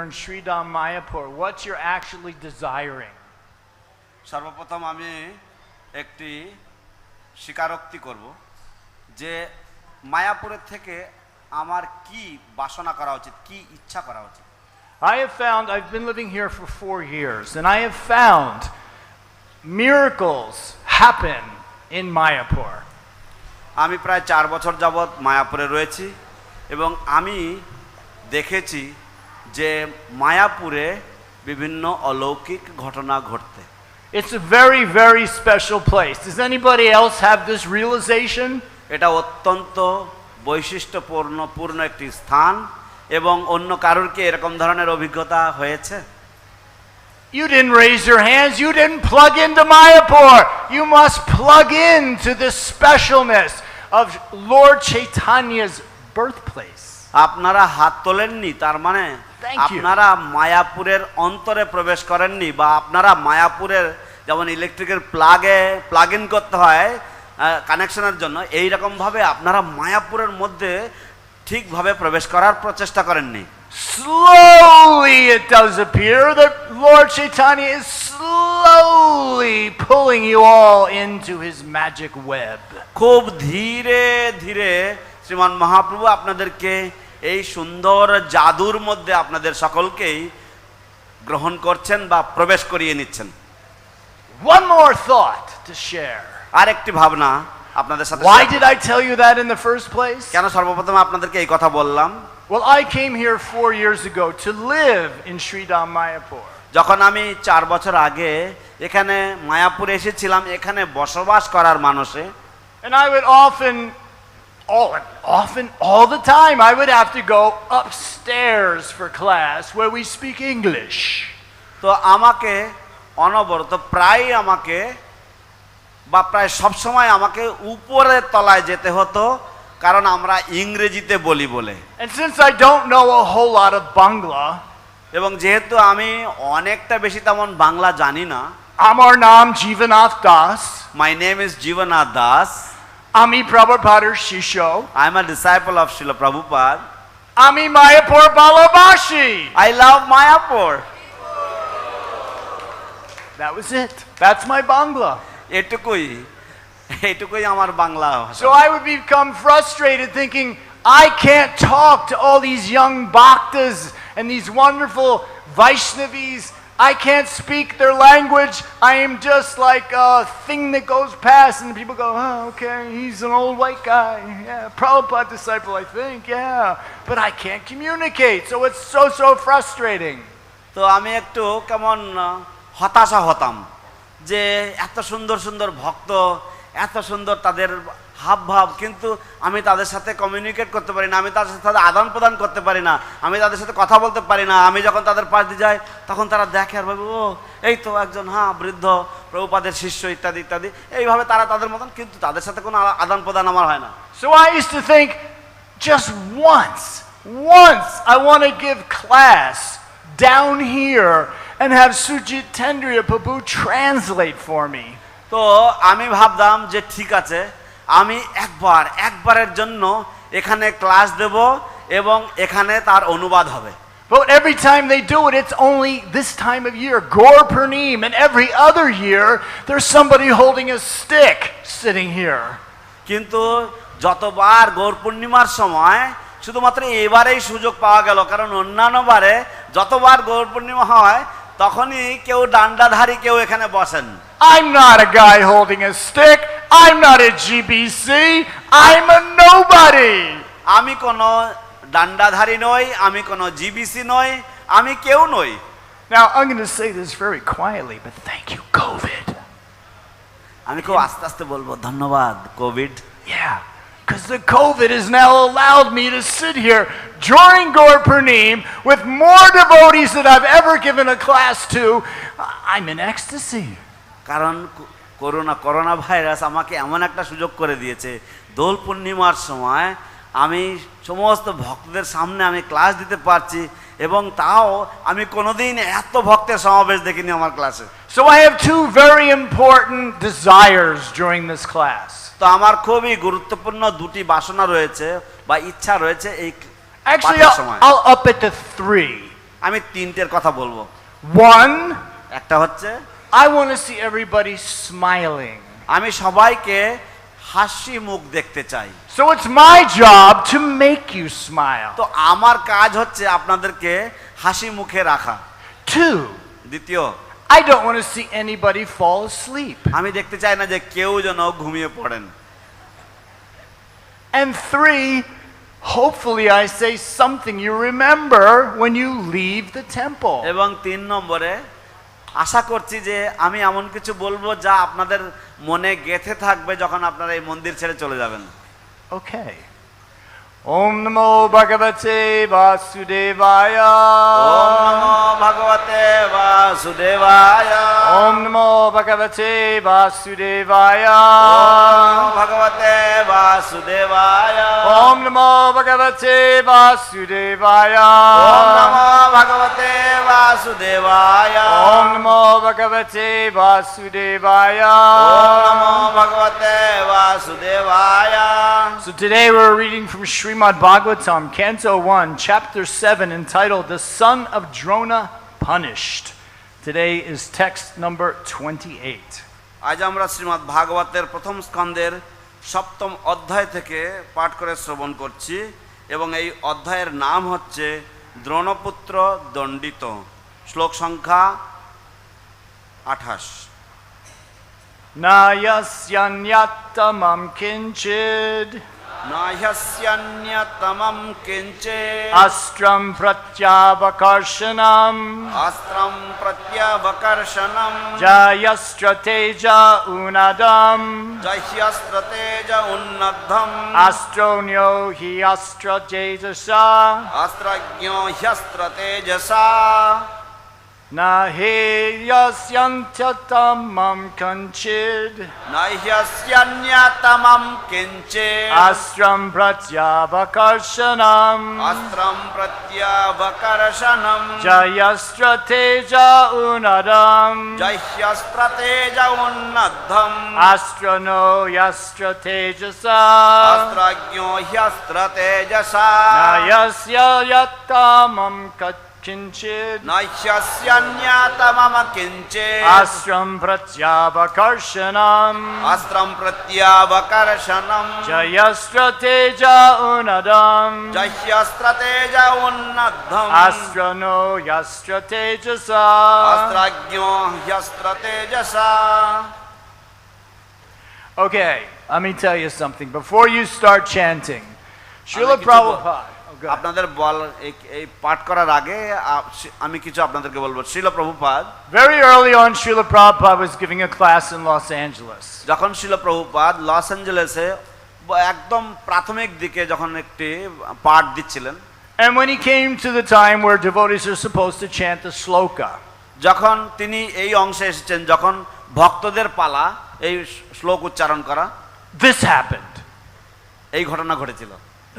in Sridham Mayapur, what you're actually desiring. সর্বপ্রথম আমি একটি স্বীকারোক্তি করব যে মায়াপুরের থেকে আমার কি বাসনা করা উচিত, কি ইচ্ছা করা উচিত। I've been living here for 4 years, and I have found miracles happen in Mayapur. আমি প্রায় 4 বছর যাবৎ মায়াপুরে রয়েছি এবং আমি দেখেছি যে মায়াপুরে বিভিন্ন অলৌকিক ঘটনা ঘটতে। It's a very, very special place. Does anybody else have this realization? এটা অত্যন্ত বৈশিষ্ট্যপূর্ণ একটি স্থান এবং অন্য কারোর কি এরকম ধরনের অভিজ্ঞতা হয়েছে? You didn't raise your hands. You didn't plug into Mayapur. You must plug into this specialness of Lord Chaitanya's birthplace. আপনারা হাত তোলেননি, তার মানে আপনারা মায়াপুরের অন্তরে প্রবেশ করেননি, বা আপনারা মায়াপুরের যেমন ইলেকট্রিকের প্লাগ ইন করতে হয় কানেকশনের জন্য, এই রকম ভাবে আপনারা মায়াপুরের মধ্যে ঠিকভাবে প্রবেশ করার প্রচেষ্টা করেননি। Slowly it does appear that Lord Chaitanya is slowly pulling you all into his magic web. খুব ধীরে ধীরে শ্রীমান মহাপ্রভু আপনাদেরকে এই সুন্দর জাদুর মধ্যে আপনাদের সকলকেই গ্রহণ করছেন বা প্রবেশ করিয়ে নিচ্ছেন। One more thought to share. আরেকটি ভাবনা আপনাদের সাথে। Why did I tell you that in the first place? কেন সর্বপ্রথম আপনাদেরকে এই কথা বললাম? Well, I came here 4 years ago to live in Sridham Mayapur. যখন আমি 4 বছর আগে এখানে মায়াপুরে এসেছিলাম, এখানে বসবাস করার মানুষে, and I would all the time I would have to go upstairs for class where we speak English. তো আমাকে অনবরত প্রায় সব সময় আমাকে উপরের তলায় যেতে হতো, কারণ আমরা ইংরেজিতে বলি বলে। And since I don't know a whole lot of Bangla, এবং যেহেতু আমি অনেকটা বেশি তেমন বাংলা জানি না, আমার নাম জীবনাথ Das. My name is Jivanath Das. আমি Prabhupada Shisho. I am a disciple of Srila Prabhupada. আমি Mayapur balabashi. I love Mayapur. That was it. That's my Bangla. এটুকুই আমার বাংলা ভাষা। So I would become frustrated thinking, I can't talk to all these young bhaktas and these wonderful Vaishnavis. I can't speak their language. I am just like a thing that goes past, and people go, oh, okay, he's an old white guy. Yeah, Prabhupada disciple, I think, yeah. But I can't communicate, so it's so frustrating. তো আমি একটু কেমন হতাশা হতাম যে এত সুন্দর সুন্দর ভক্ত, এত সুন্দর তাদের হাবভাব, কিন্তু আমি তাদের সাথে কমিউনিকেট করতে পারি না, আমি তাদের সাথে আদান প্রদান করতে পারি না, আমি তাদের সাথে কথা বলতে পারি না। আমি যখন তাদের পাশ দিয়ে যাই তখন তারা দেখে আর ভাবে, ও এই তো একজন বৃদ্ধ প্রভুপাদের শিষ্য ইত্যাদি ইত্যাদি, এইভাবে তারা তাদের মতন, কিন্তু তাদের সাথে কোনো আদান প্রদান আমার হয় না। So I used to think, just once I want to give class down here and have Sujit Tendriya Prabhu translate for me. তো আমি ভাবলাম যে ঠিক আছে, আমি একবারের জন্য এখানে ক্লাস দেব এবং এখানে তার অনুবাদ হবে। But every time they do it, it's only this time of year, Gaur Purnim, and every other year there's somebody holding a stick sitting here. কিন্তু যতবার গৌর পূর্ণিমার সময়, শুধুমাত্র এবারেই সুযোগ পাওয়া গেল, কারণ অন্যান্য বারে যতবার গৌর পূর্ণিমা হয় তখনই কেউ ডান্ডাধারী কেউ এখানে বসেন। I'm not a guy holding a stick. I'm not a GBC. I'm a nobody. আমি কোনো ডান্ডাধারী নই, আমি কোনো জিবিসি নই, আমি কেউ নই। Now I'm going to say this very quietly, but thank you, COVID. আমি খুব আস্তে আস্তে বলবো, ধন্যবাদ Covid. Yeah, because the COVID has now allowed me to sit here during Gaur Purnim with more devotees that I've ever given a class to. I'm in ecstasy. কারণ corona virus আমাকে এমন একটা সুযোগ করে দিয়েছে, দোল পূর্ণিমার সময় আমি সমস্ত ভক্তদের সামনে আমি ক্লাস দিতে পারছি, এবং তাও আমি কোনোদিন এত ভক্তের সমাবেশ দেখিনি আমার ক্লাসে। So I have 2 very important desires during this class. তো আমার খুবই গুরুত্বপূর্ণ 2টি বাসনা রয়েছে বা ইচ্ছা রয়েছে এই Actually, I'll up it to 3. আমি তিনটের কথা বলবো। One, একটা হচ্ছে I want to see everybody smiling. আমি সবাইকে হাসি মুখ দেখতে চাই। So it's my job to make you smile. তো আমার কাজ হচ্ছে আপনাদেরকে হাসি মুখে রাখা। Two, দ্বিতীয়, I don't want to see anybody fall asleep. আমি দেখতে চাই না যে কেউ যেন ঘুমিয়ে পড়েন। And three, hopefully I say something you remember when you leave the temple. এবং 3 নম্বরে আশা করছি যে আমি এমন কিছু বলবো যা আপনাদের মনে গেঁথে থাকবে যখন আপনারা এই মন্দির ছেড়ে চলে যাবেন। Okay. Om Namo Bhagavate Vasudevaya. ওম নমো ভগবতে বাসুদেবায়। Om Namo Bhagavate Vasudevaya. ওম ভগবতে বাসুদেবায়। Om Namo Bhagavate Vasudevaya. ওম নমো ভগবতে বাসুদেবায়। Om Namo Bhagavate Vasudevaya. ওম নমো ভগবতে বাসুদেবায়। So today we're reading from Srimad Bhagavatam, Canto 1, Chapter 7, entitled The Son of Drona Punished. Today is text number 28. আজ আমরা শ্রীমদ্ ভাগবতের প্রথম স্কন্ধের 7ম অধ্যায় থেকে পাঠ করে শ্রবণ করছি এবং এই অধ্যায়ের নাম হচ্ছে দ্রোণপুত্র দণ্ডিত। শ্লোক সংখ্যা 28। Na yasyanyattamam kinchid নাহ্যস্যান্যতমম কিঞ্চে astram pratyavakarsanam অস্ত্রম প্রত্যবকর্ষণম jayastrateja unadam জহ্যস্ত্রতেজ উন্নদ্ধম astronyo hi astrajejasa অস্ত্রজ্ঞো হ্যস্ত্রতেজসা na he yasyantyatamam kanchid নাহ্যস্যান্যতমম কিঞ্চে astram pratyavakarsanam অস্ত্রম প্রত্যবকর্ষণম jayastrateja unadam জহ্যস্ত্রতেজ উন্নদ্ধম astrono yastratejasa অস্ত্রজ্ঞো হ্যস্ত্রতেজসা na yasya yattamam kinchid নাহ্যস্যান্যতমম কিঞ্চে astram pratyavakarsanam অস্ত্রম প্রত্যবকর্ষণম jayastrateja unadam জহ্যস্ত্রতেজ উন্নদ্ধম astrono yastratejasa অস্ত্রজ্ঞো হ্যস্ত্রতেজসা। Okay, let me tell you something. Before you start chanting, Srila কিছু Prabhupada. আপনাদের এই পাঠ করার আগে আমি কিছু আপনাদেরকে বলবো। Srila Prabhupada Very early on, Srila Prabhupada was giving a class in Los Angeles. যখন শ্রীল প্রভুপাদ লস অ্যাঞ্জেলেসে একদম প্রাথমিক দিকে যখন একটি পাঠ দিচ্ছিলেন, And when he came to the time where devotees are supposed to chant the sloka, যখন তিনি এই অংশে এসেছেন যখন ভক্তদের পালা এই শ্লোক উচ্চারণ করা, this happened. এই ঘটনা ঘটেছিল।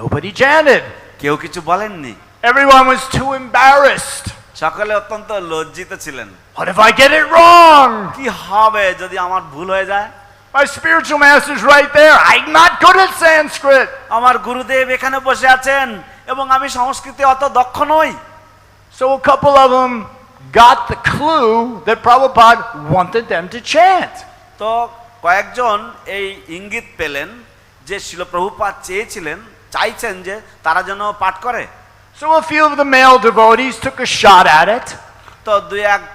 Nobody chanted. কেউ কিছু বলেননি, Everyone was too embarrassed. সকলে অত্যন্ত লজ্জিত ছিলেন। What if I get it wrong? কি হবে যদি আমার ভুল হয়ে যায়? My spiritual master's right there. I'm not good at Sanskrit. আমার গুরুদেব এখানে বসে আছেন এবং আমি সংস্কৃতে অত দক্ষ নই। So a couple of them got the clue that Prabhupada wanted them to chant. তো কয়েকজন এই ইঙ্গিত পেলেন যে শিল প্রভুপাদ চাইছেন যে তারা যেন পাঠ করে। So a few of the male devotees took a shot at it. তো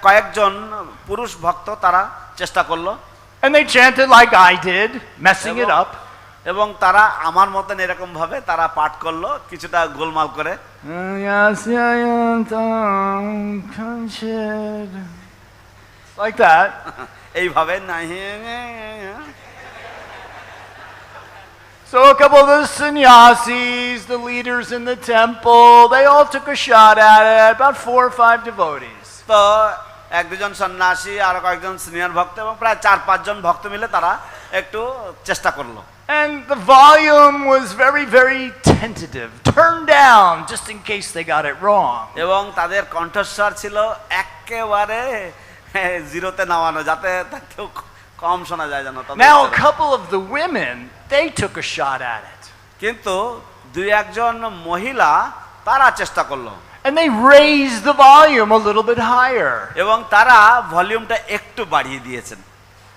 কয়েকজন পুরুষ ভক্ত তারা চেষ্টা করলো And they chanted like I did, messing it up. এবং তারা আমার মতন এরকম ভাবে তারা পাঠ করলো, কিছুটা গোলমাল করে। Like that. এইভাবে So a couple of the sannyasis, the leaders in the temple, they all took a shot at it, about 4 or 5 devotees. তো এক দুজন সন্ন্যাসী আর কয়েকজন সিনিয়র ভক্ত এবং প্রায় 4-5 জন ভক্ত মিলে তারা একটু চেষ্টা করলো। And the volume was very, very tentative, turned down just in case they got it wrong. এবং তাদের কণ্ঠস্বর ছিল একেবারে জিরোতে নামানো, যাতে কেউ কম শোনা যায় যেন। Now a couple of the women, they took a shot at it. কিন্তু 2-1 জন মহিলা তারা চেষ্টা করলো। And they raised the volume a little bit higher. এবং তারা ভলিউমটা একটু বাড়িয়ে দিয়েছেন।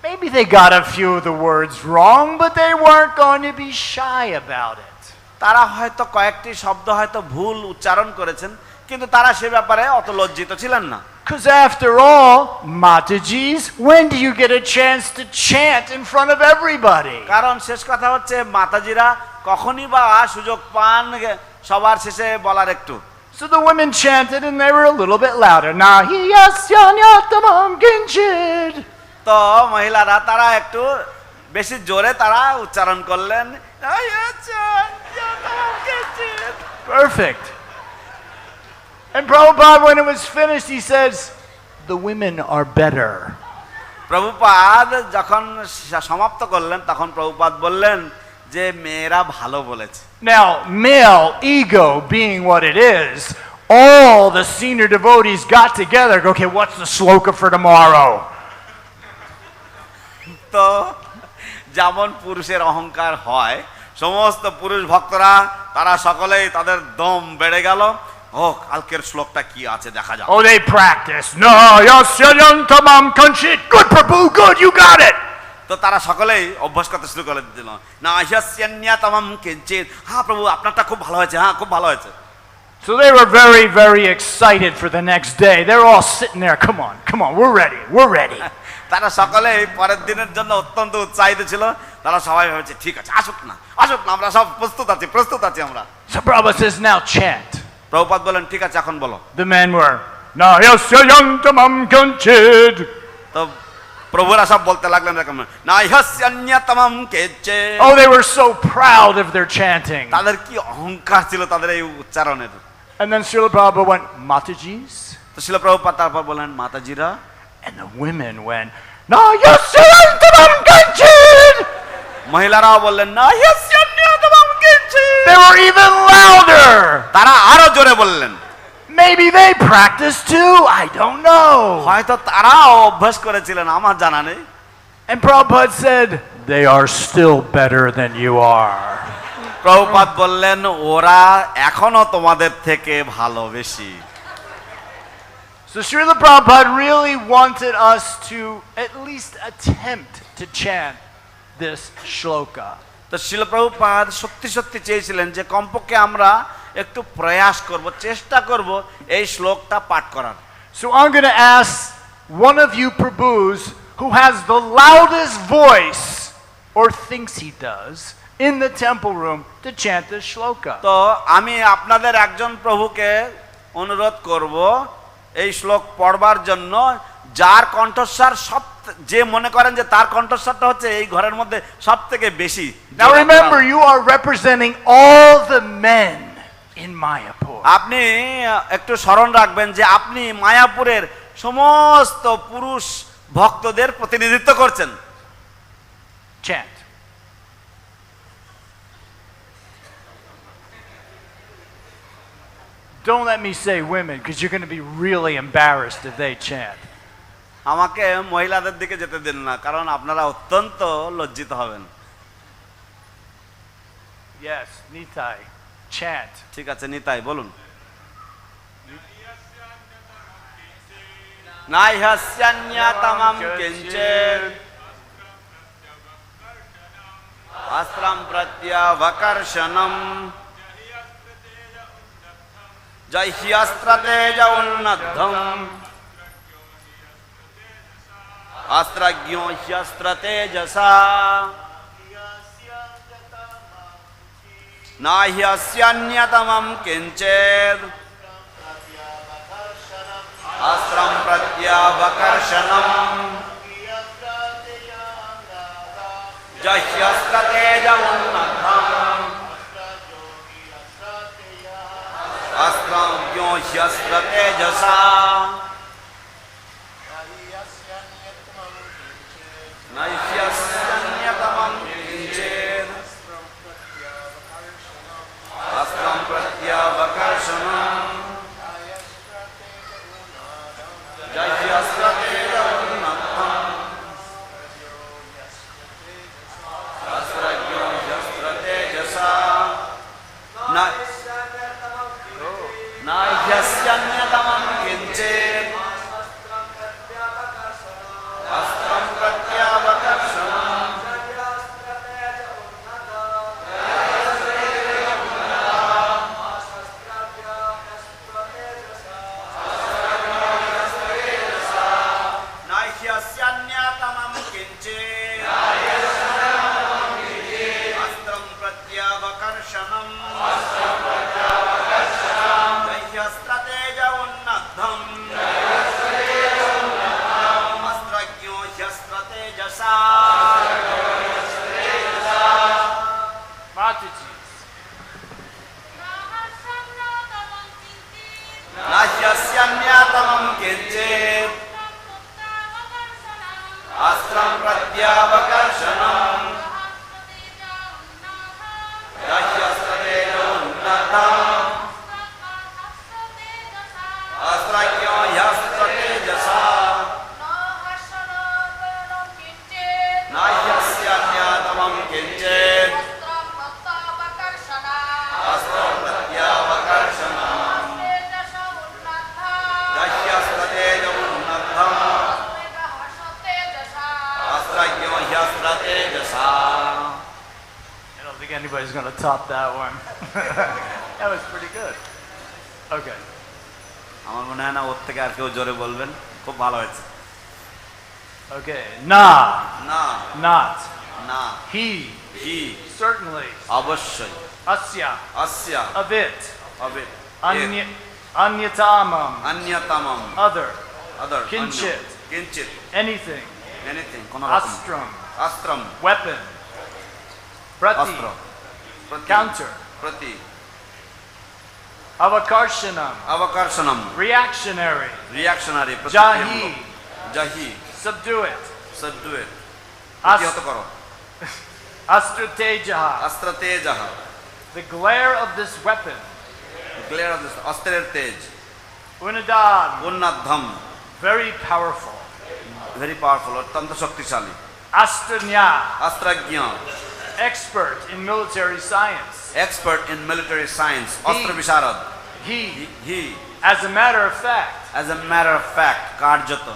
Maybe they got a few of the words wrong, but they weren't going to be shy about it. তারা হয়তো কয়েকটি শব্দ হয়তো ভুল উচ্চারণ করেছেন, কিন্তু তারা সে ব্যাপারে অত লজ্জিত ছিলেন না। Because after all, Matajis, when do you get a chance to chant in front of everybody? কারণ শেষ কথা হচ্ছে মাতাজিরা কখনই বা সুযোগ পান সবার শেষে বলার একটু। So the women chanted and they were a little bit louder. তো মহিলারা তারা একটু বেশি জোরে তারা উচ্চারণ করলেন। Perfect. And Prabhupada, when it was finished, he says, the women are better. Prabhupada যখন সমাপ্ত করলেন তখন প্রভুপাদ বললেন যে মেয়েরা ভালো বলেছে। Now, male ego being what it is, all the senior devotees got together. Okay, what's the shloka for tomorrow? তো যেমন পুরুষের অহংকার হয়, সমস্ত পুরুষ ভক্তরা তারা সকলেই তাদের দম বেড়ে গেল। ও কালকের শ্লোকটা কি আছে দেখা যাক। Oh, they practice. No, yasyantamam kanchit. Good, Prabhu, good, you got it. তো তারা সকলেই অভ্যাস করতে শুরু করে দিল। না ইয়াস্যান্যাতামাম কিঞ্চিৎ। হ্যাঁ প্রভু, আপনারটা খুব ভালো হয়েছে, হ্যাঁ খুব ভালো হয়েছে। So they were very, very excited for the next day. They're all sitting there. Come on, we're ready, we're ready. তারা সকলেই পরের দিনের জন্য অত্যন্ত উৎসাহিত ছিল। তারা সবাই ভেবেছে ঠিক আছে, আসুক না, আমরা সব প্রস্তুত আছি আমরা। So Prabhupada says, now chant. Prabhupada বলেন ঠিক আছে এখন বলো। The men were, na yasyantamam kanchit. তো প্রভুরা সব বলতে লাগলেন এরকম, না ইয়াস্যান্যাতামাম কিঞ্চিৎ। Oh, they were so proud of their chanting. তাদের কি অহংকার ছিল তাদের এই উচ্চারণের। And then Srila Prabhupada went, Matajis. তো শিল প্রভুপাদ তারপর বলেন মাতাজিরা। And the women went, na yasyantamam kanchit. মহিলারাও বললেন না ইয়াস্যান্যাতামাম কিঞ্চিৎ। They were even louder. তারা আরো জোরে বললেন। Maybe they practiced too, I don't know. হয়তো তারাও অভ্যাস করেছিলেন, আমার জানা নেই। And Prabhupada said, they are still better than you are. Prabhupada বললেন ওরা এখনো তোমাদের থেকে ভালো বেশি। So Srila Prabhupada really wanted us to at least attempt to chant this shloka. তো শিল প্রভুপাদ সত্যি চেয়েছিলেন যে কমপক্ষে আমরা একটু প্রয়াস করব, চেষ্টা করব এই শ্লোকটা পাঠ করার। So I'm going to ask one of you Prabhus who has the loudest voice or thinks he does in the temple room to chant this shloka. তো আমি আপনাদের একজন প্রভুকে অনুরোধ করব এই শ্লোক পড়বার জন্য, যার কণ্ঠস্বর যে মনে করেন যে তার কণ্ঠস্বরটা হচ্ছে এই ঘরের মধ্যে সবথেকে বেশি। Now remember, you are representing all the men in Mayapur. আপনি একটু স্মরণ রাখবেন যে আপনি মায়াপুরের সমস্ত পুরুষ ভক্তদের প্রতিনিধিত্ব করছেন। Chant. Don't let me say women, because you're going to be really embarrassed if they chant. আমাকে মহিলাদের দিকে যেতে দিন না, কারণ আপনারা অত্যন্ত লজ্জিত হবেন। Yes, Nitai, chant. ঠিক আছে নিতাই বলুন। নাইহাস্যান্যাতামাম কিঞ্চিৎ অস্ত্রম প্রত্যবকর্ষণম জহ্যস্ত্রতেজ উন্নদ্ধম অস্ত্রজ্ঞো হ্যস্ত্রতেজসা নাহ্যস্যান্যতমম কিঞ্চিৎ অস্ত্রম প্রত্যবকর্ষণম জহ্যস্ত্রতেজ উন্নদ্ধম অস্ত্রজ্ঞো হ্যস্ত্রতেজসা নাহ্যস্যান্যতমম কিঞ্চিৎ অস্ত্রম প্রত্যবকর্ষণম জহ্যস্ত্রতেজ উন্নদ্ধম অস্ত্রজ্ঞো হ্যস্ত্রতেজসা নাহ্যস্যান্যতমম কিঞ্চিৎ नाह्यस्यान्यतमं किञ्चित् अस्त्रं प्रत्यावकर्षणम् नाह्यस्यान्यतमं किञ्चित् अस्त्रं प्रत्यावकर्षणम् ह्यस्त्रतेज उन्नद्धम् अस्त्रज्ञो ह्यस्त्रतेजसा नाह्यस्यान्यतमं किञ्चित् अस्त्रं प्रत्यावकर्षणम् ह्यस्त्रतेज उन्नद्धम् अस्त्रज्ञो ह्यस्त्रतेजसा नाह्यस्यान्यतमं किञ्चित् अस्त्रं प्रत्यावकर्षणम् ह्यस्त्रतेज उन्नद्धम् अस्त्रज्ञो ह्यस्त्रतेजसा. I don't think anybody's going to top that one. That was pretty good. Okay. আমার মনে হয় না ওর থেকে আর কেউ জোরে বলবেন, খুব ভালো হয়েছে. Okay. Na. না, Not. না, He. He, Certainly. অবশ্যই, Asya. Asiya, Of it. হবে, Anyatamam. অন্যতমম, Other. আদার, কিঞ্চিত, কিঞ্চিত, Anything. এনিথিং, কোন রকম, Astram. অস্ত্রম, Weapon. Prati. অস্ত্র, প্রতি, Counter. প্রতি, Avakarshanam. অবকর্ষণম, Reactionary. Reactionary, Jahi. জাহি, Subdue it. সদ্দুয়েট, প্রতিহত করো, Astratejaha. অস্ত্রতেজহ, The glare of this weapon. Glare of অস্ত্রের তেজ, Unadan. উন্নদ্ধম, Very powerful. ভেরি পাওয়ারফুল, অত্যন্ত শক্তিশালী, Astranya. অস্ত্রজ্ঞ, Expert in military science. Expert in military science, অস্ত্র বিশারদ, He. He, As a matter of fact. As a matter of fact, কার্যত,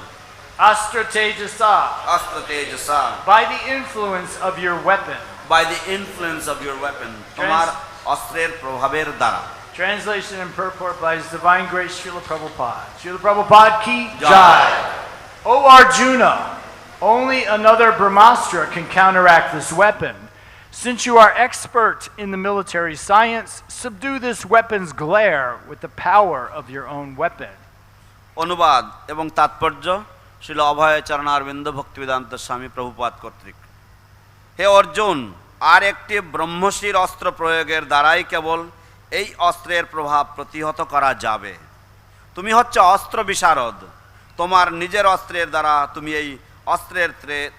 Astratejasa. অস্ত্র তেজসা, By the influence of your weapon. By the influence of your weapon, তোমার অস্ত্রের প্রভাবের দ্বারা. Translation and purport by His Divine Grace Srila Prabhupada. Srila Prabhupada ki Jai. jai. O Arjuna, only another Brahmastra can counteract this weapon. Since you are expert in the military science, subdue this weapon's glare with the power of your own weapon. অনুবাদ এবং তাৎপর্য শ্রীল অভয় চরণারবিন্দ ভক্তিবেদান্ত স্বামী প্রভুপাদ কর্তৃক. হে অর্জুন, আর একটি ব্রহ্মশির অস্ত্র প্রয়োগের দ্বারাই কেবল এই অস্ত্রের প্রভাব প্রতিহত করা যাবে. তুমি হচ্ছে অস্ত্র বিশারদ, তোমার নিজের অস্ত্রের দ্বারা তুমি এই অস্ত্রের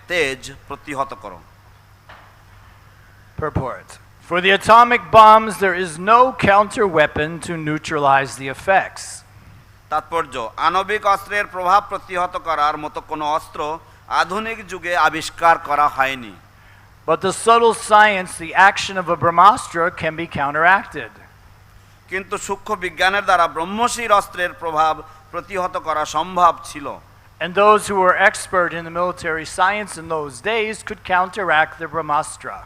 তেজ প্রতিহত করো. Purport. For the atomic bombs, there is no counter weapon to neutralize the effects. তাৎপর্য, আণবিক অস্ত্রের প্রভাব প্রতিহত করার মতো কোনো অস্ত্র আধুনিক যুগে আবিষ্কার করা হয়নি. But the subtle science, the action of a Brahmastra, can be counteracted. কিন্তু সূক্ষ্ম বিজ্ঞানের দ্বারা ব্রহ্মশির অস্ত্রের প্রভাব প্রতিহত করা সম্ভব ছিল. And those who were expert in the military science in those days could counteract the Brahmastra.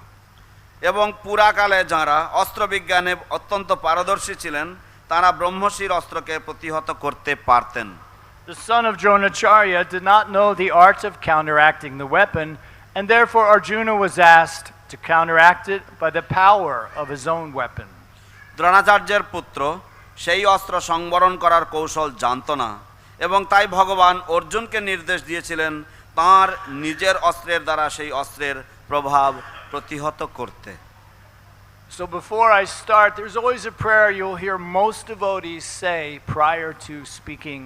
এবং পুরাকালে যাঁরা অস্ত্রবিজ্ঞানে অত্যন্ত পারদর্শী ছিলেন তারা ব্রহ্মশির অস্ত্রকে প্রতিহত করতে পারতেন. The son of Dronacharya did not know the art of counteracting the weapon, and therefore Arjuna was asked to counteract it by the power of his own weapon. দ্রোণাচার্যের পুত্র সেই অস্ত্র সংবরণ করার কৌশল জানত না এবং তাই ভগবান অর্জুনকে নির্দেশ দিয়েছিলেন তাঁর নিজের অস্ত্রের দ্বারা সেই অস্ত্রের প্রভাব প্রতিহত করতে. So before I start, there's always a prayer you'll hear most devotees say prior to speaking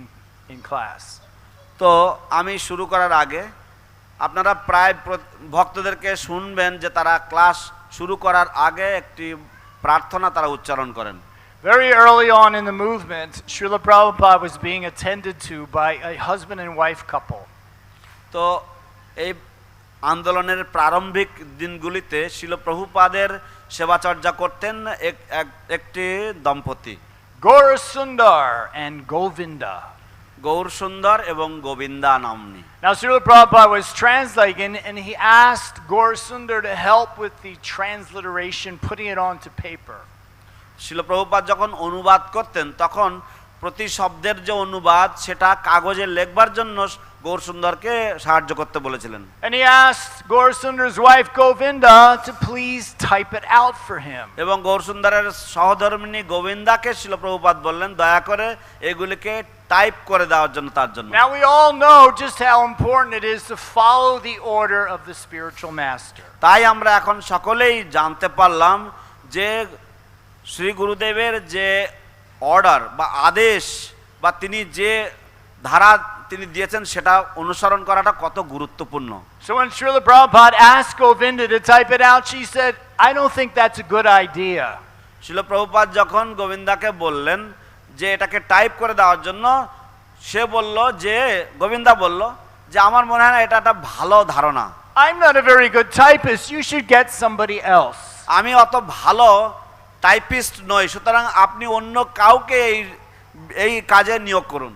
in class. তো আমি শুরু করার আগে আপনারা প্রায় ভক্তদেরকে শুনবেন যে তারা ক্লাস শুরু করার আগে একটি প্রার্থনা তারা উচ্চারণ করেন. Very early on in the movement, Srila Prabhupada was being attended to by a husband and wife couple. তো এই আন্দোলনের প্রারম্ভিক দিনগুলিতে শিল প্রভুপাদের সেবাচর্যা করতেন একটি দম্পতি. Gaurasundar and Govinda. গৌর সুন্দর এবং Govinda নাম্নী। Now Srila Prabhupada was translating and he asked Gaurasundar to help with the transliteration, putting it onto paper. শিল প্রভুপাদ যখন অনুবাদ করতেন তখন প্রতি শব্দের যে অনুবাদ সেটা কাগজে লেখবার জন্য গৌর সুন্দরকে সাহায্য করতে বলেছিলেন। And he asked Gaurasundar's wife Govinda to please type it out for him. এবং গৌর সুন্দরের সহধর্মিণী গোবিন্দাকে শিল প্রভুপাদ বললেন দয়া করে এগুলিকে টাইপ করে দেওয়ার জন্য তার জন্য। Now we all know just how important it is to follow the order of the spiritual master. তাই আমরা এখন সকলেই জানতে পারলাম যে শ্রী গুরুদেবের যে অর্ডার বা আদেশ বা তিনি যে ধারা তিনি দিয়েছেন সেটা অনুসরণ করাটা কত গুরুত্বপূর্ণ। So when Srila Prabhupada asked Govinda to type it out, she said, I don't think that's a good idea. শিল প্রভুপাদ যখন গোবিন্দাকে বললেন যে এটাকে টাইপ করে দেওয়ার জন্য সে বলল যে গোবিন্দা বলল যে আমার মনে হয় না এটা একটা ভালো ধারণা। I'm not a very good typist. You should get somebody else. আমি অত ভালো টাইপিস্ট নই, সুতরাং আপনি অন্য কাউকে এই কাজে নিয়োগ করুন।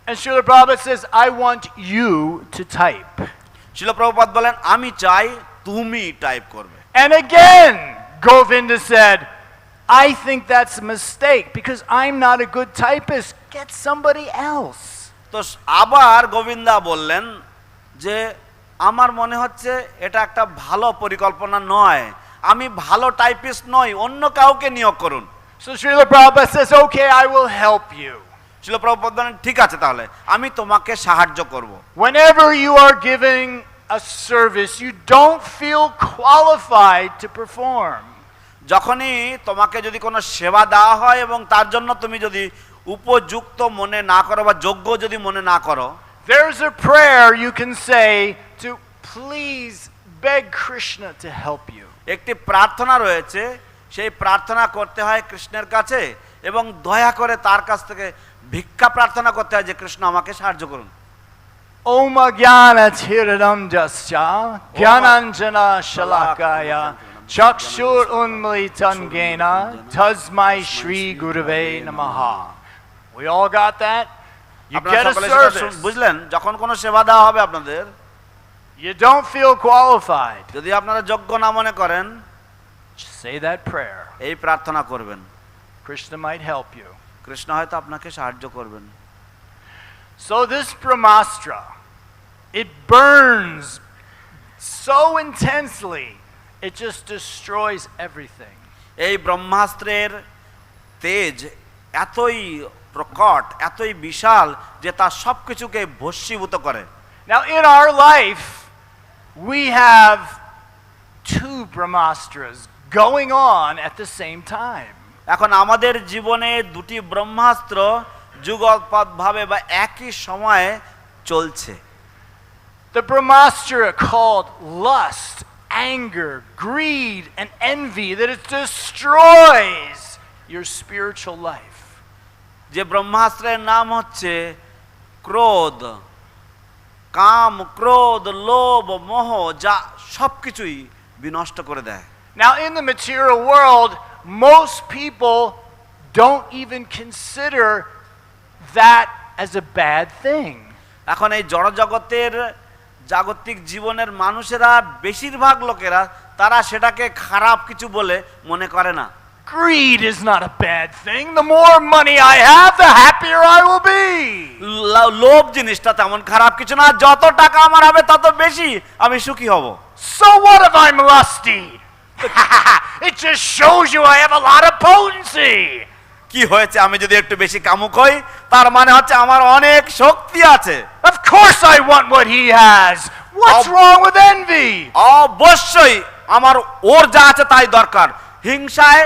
And Srila Prabhupada says, I want you to type. শিল প্রভুপাদ বলেন আমি চাই তুমি টাইপ করবে। And again, Govinda said, I think that's a mistake because I'm not a good typist. Get somebody else. তো আবার গোবিন্দা বললেন যে আমার মনে হচ্ছে এটা একটা ভালো পরিকল্পনা নয়, আমি ভালো টাইপিস্ট নই, অন্য কাউকে নিয়োগ করুন। So Srila Prabhupada says, okay, I will help you. শিল প্রভুপাদ বলেন ঠিক আছে তাহলে আমি তোমাকে সাহায্য করব। Whenever you are giving a service you don't feel qualified to perform, যখনই তোমাকে যদি কোনো সেবা দেওয়া হয় এবং তার জন্য তুমি যদি উপযুক্ত মনে না করো বা যোগ্য যদি মনে না করো, there's a prayer you can say to please beg Krishna to help you. একটি প্রার্থনা রয়েছে, সেই প্রার্থনা করতে হয় কৃষ্ণের কাছে এবং দয়া করে তার কাছ থেকে ভিক্ষা প্রার্থনা করতে হয় যে কৃষ্ণ আমাকে সাহায্য করুন। Om Jnana Tiradam Jasya Jnananjana Shalakaya Chakshur Unmilitan Gena Tasmai Shri Gurave Namaha. We all got that? You get a service. বুঝলেন, যখন কোনো সেবা দেওয়া হবে আপনাদের, you don't feel qualified, যদি আপনারা যোগ্য না মনে করেন, say that prayer. এই প্রার্থনা করবেন, Krishna might help you. Krishna হয়তো আপনাকে সাহায্য করবেন। So this Brahmastra, it burns so intensely, it just destroys everything. এই ব্রহ্মাস্ত্রের তেজ এতই প্রকট, এতই বিশাল যে তা সবকিছুকে ভস্মীভূত করে। Now in our life we have two Brahmastras going on at the same time. এখন আমাদের জীবনে দুটি ব্রহ্মাস্ত্র যুগপৎভাবে বা একই সময়ে চলছে। The Brahmastra called lust, anger, greed and envy, that it destroys your spiritual life. যে ব্রহ্মাস্ত্রের নাম হচ্ছে ক্রোধ, কাম, ক্রোধ, লোভ, মোহ, যা সবকিছুই বিনষ্ট করে দেয়। Now in the material world most people don't even consider that as a bad thing. এখন এই জড়জগতের জাগতিক জীবনের মানুষেরা, বেশিরভাগ লোকেরা তারা সেটাকে খারাপ কিছু বলে মনে করে না। Greed is not a bad thing. The more money I have, the happier I will be. লোভ জিনিসটা তেমন খারাপ কিছু না, যত টাকা আমার হবে তত বেশি আমি সুখী হব। So what if I'm lusty? It just shows you I have a lot of potency. কি হয়েছে, আমি যদি একটু বেশি কামুক হই তার মানে হচ্ছে আমার অনেক শক্তি আছে। Of course I want what he has. What's wrong with envy? অবশ্যই আমার ওর যা আছে তাই দরকার। হিংসায়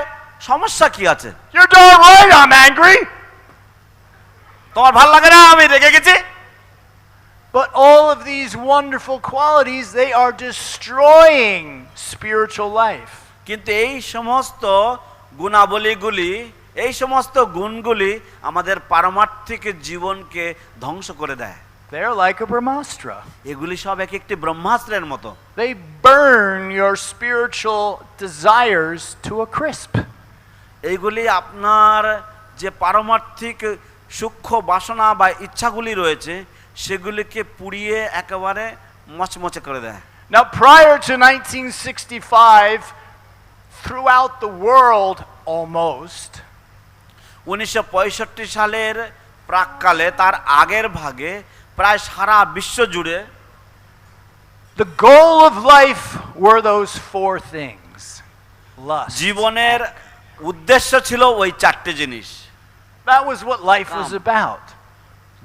সমস্যা কি আছে? You're darn right I'm angry. তোমার ভালো লাগে না আমি রেগে গেছি? But all of these wonderful qualities, they are destroying spiritual life. কিন্তু এই সমস্ত গুণাবলীগুলি, এই সমস্ত গুণগুলি আমাদের পারমার্থিক জীবনকে ধ্বংস করে দেয়। They're like a Brahmastra. এগুলি সব এক একটি ব্রহ্মাস্ত্রের মতো। They burn your spiritual desires to a crisp. এইগুলি আপনার যে পারমার্থিক সূক্ষ্ম বাসনা বা ইচ্ছাগুলি রয়েছে সেগুলিকে পুড়িয়ে একেবারে মচমচে করে দেয়। Now, prior to 1965, throughout the world almost, 1965 সালের প্রাককালে তার আগের ভাগে প্রায় সারা বিশ্ব জুড়ে the goal of life were those four things. Lust. জীবনের উদ্দেশ্য ছিল ওই চারটে জিনিস। That was what life was about.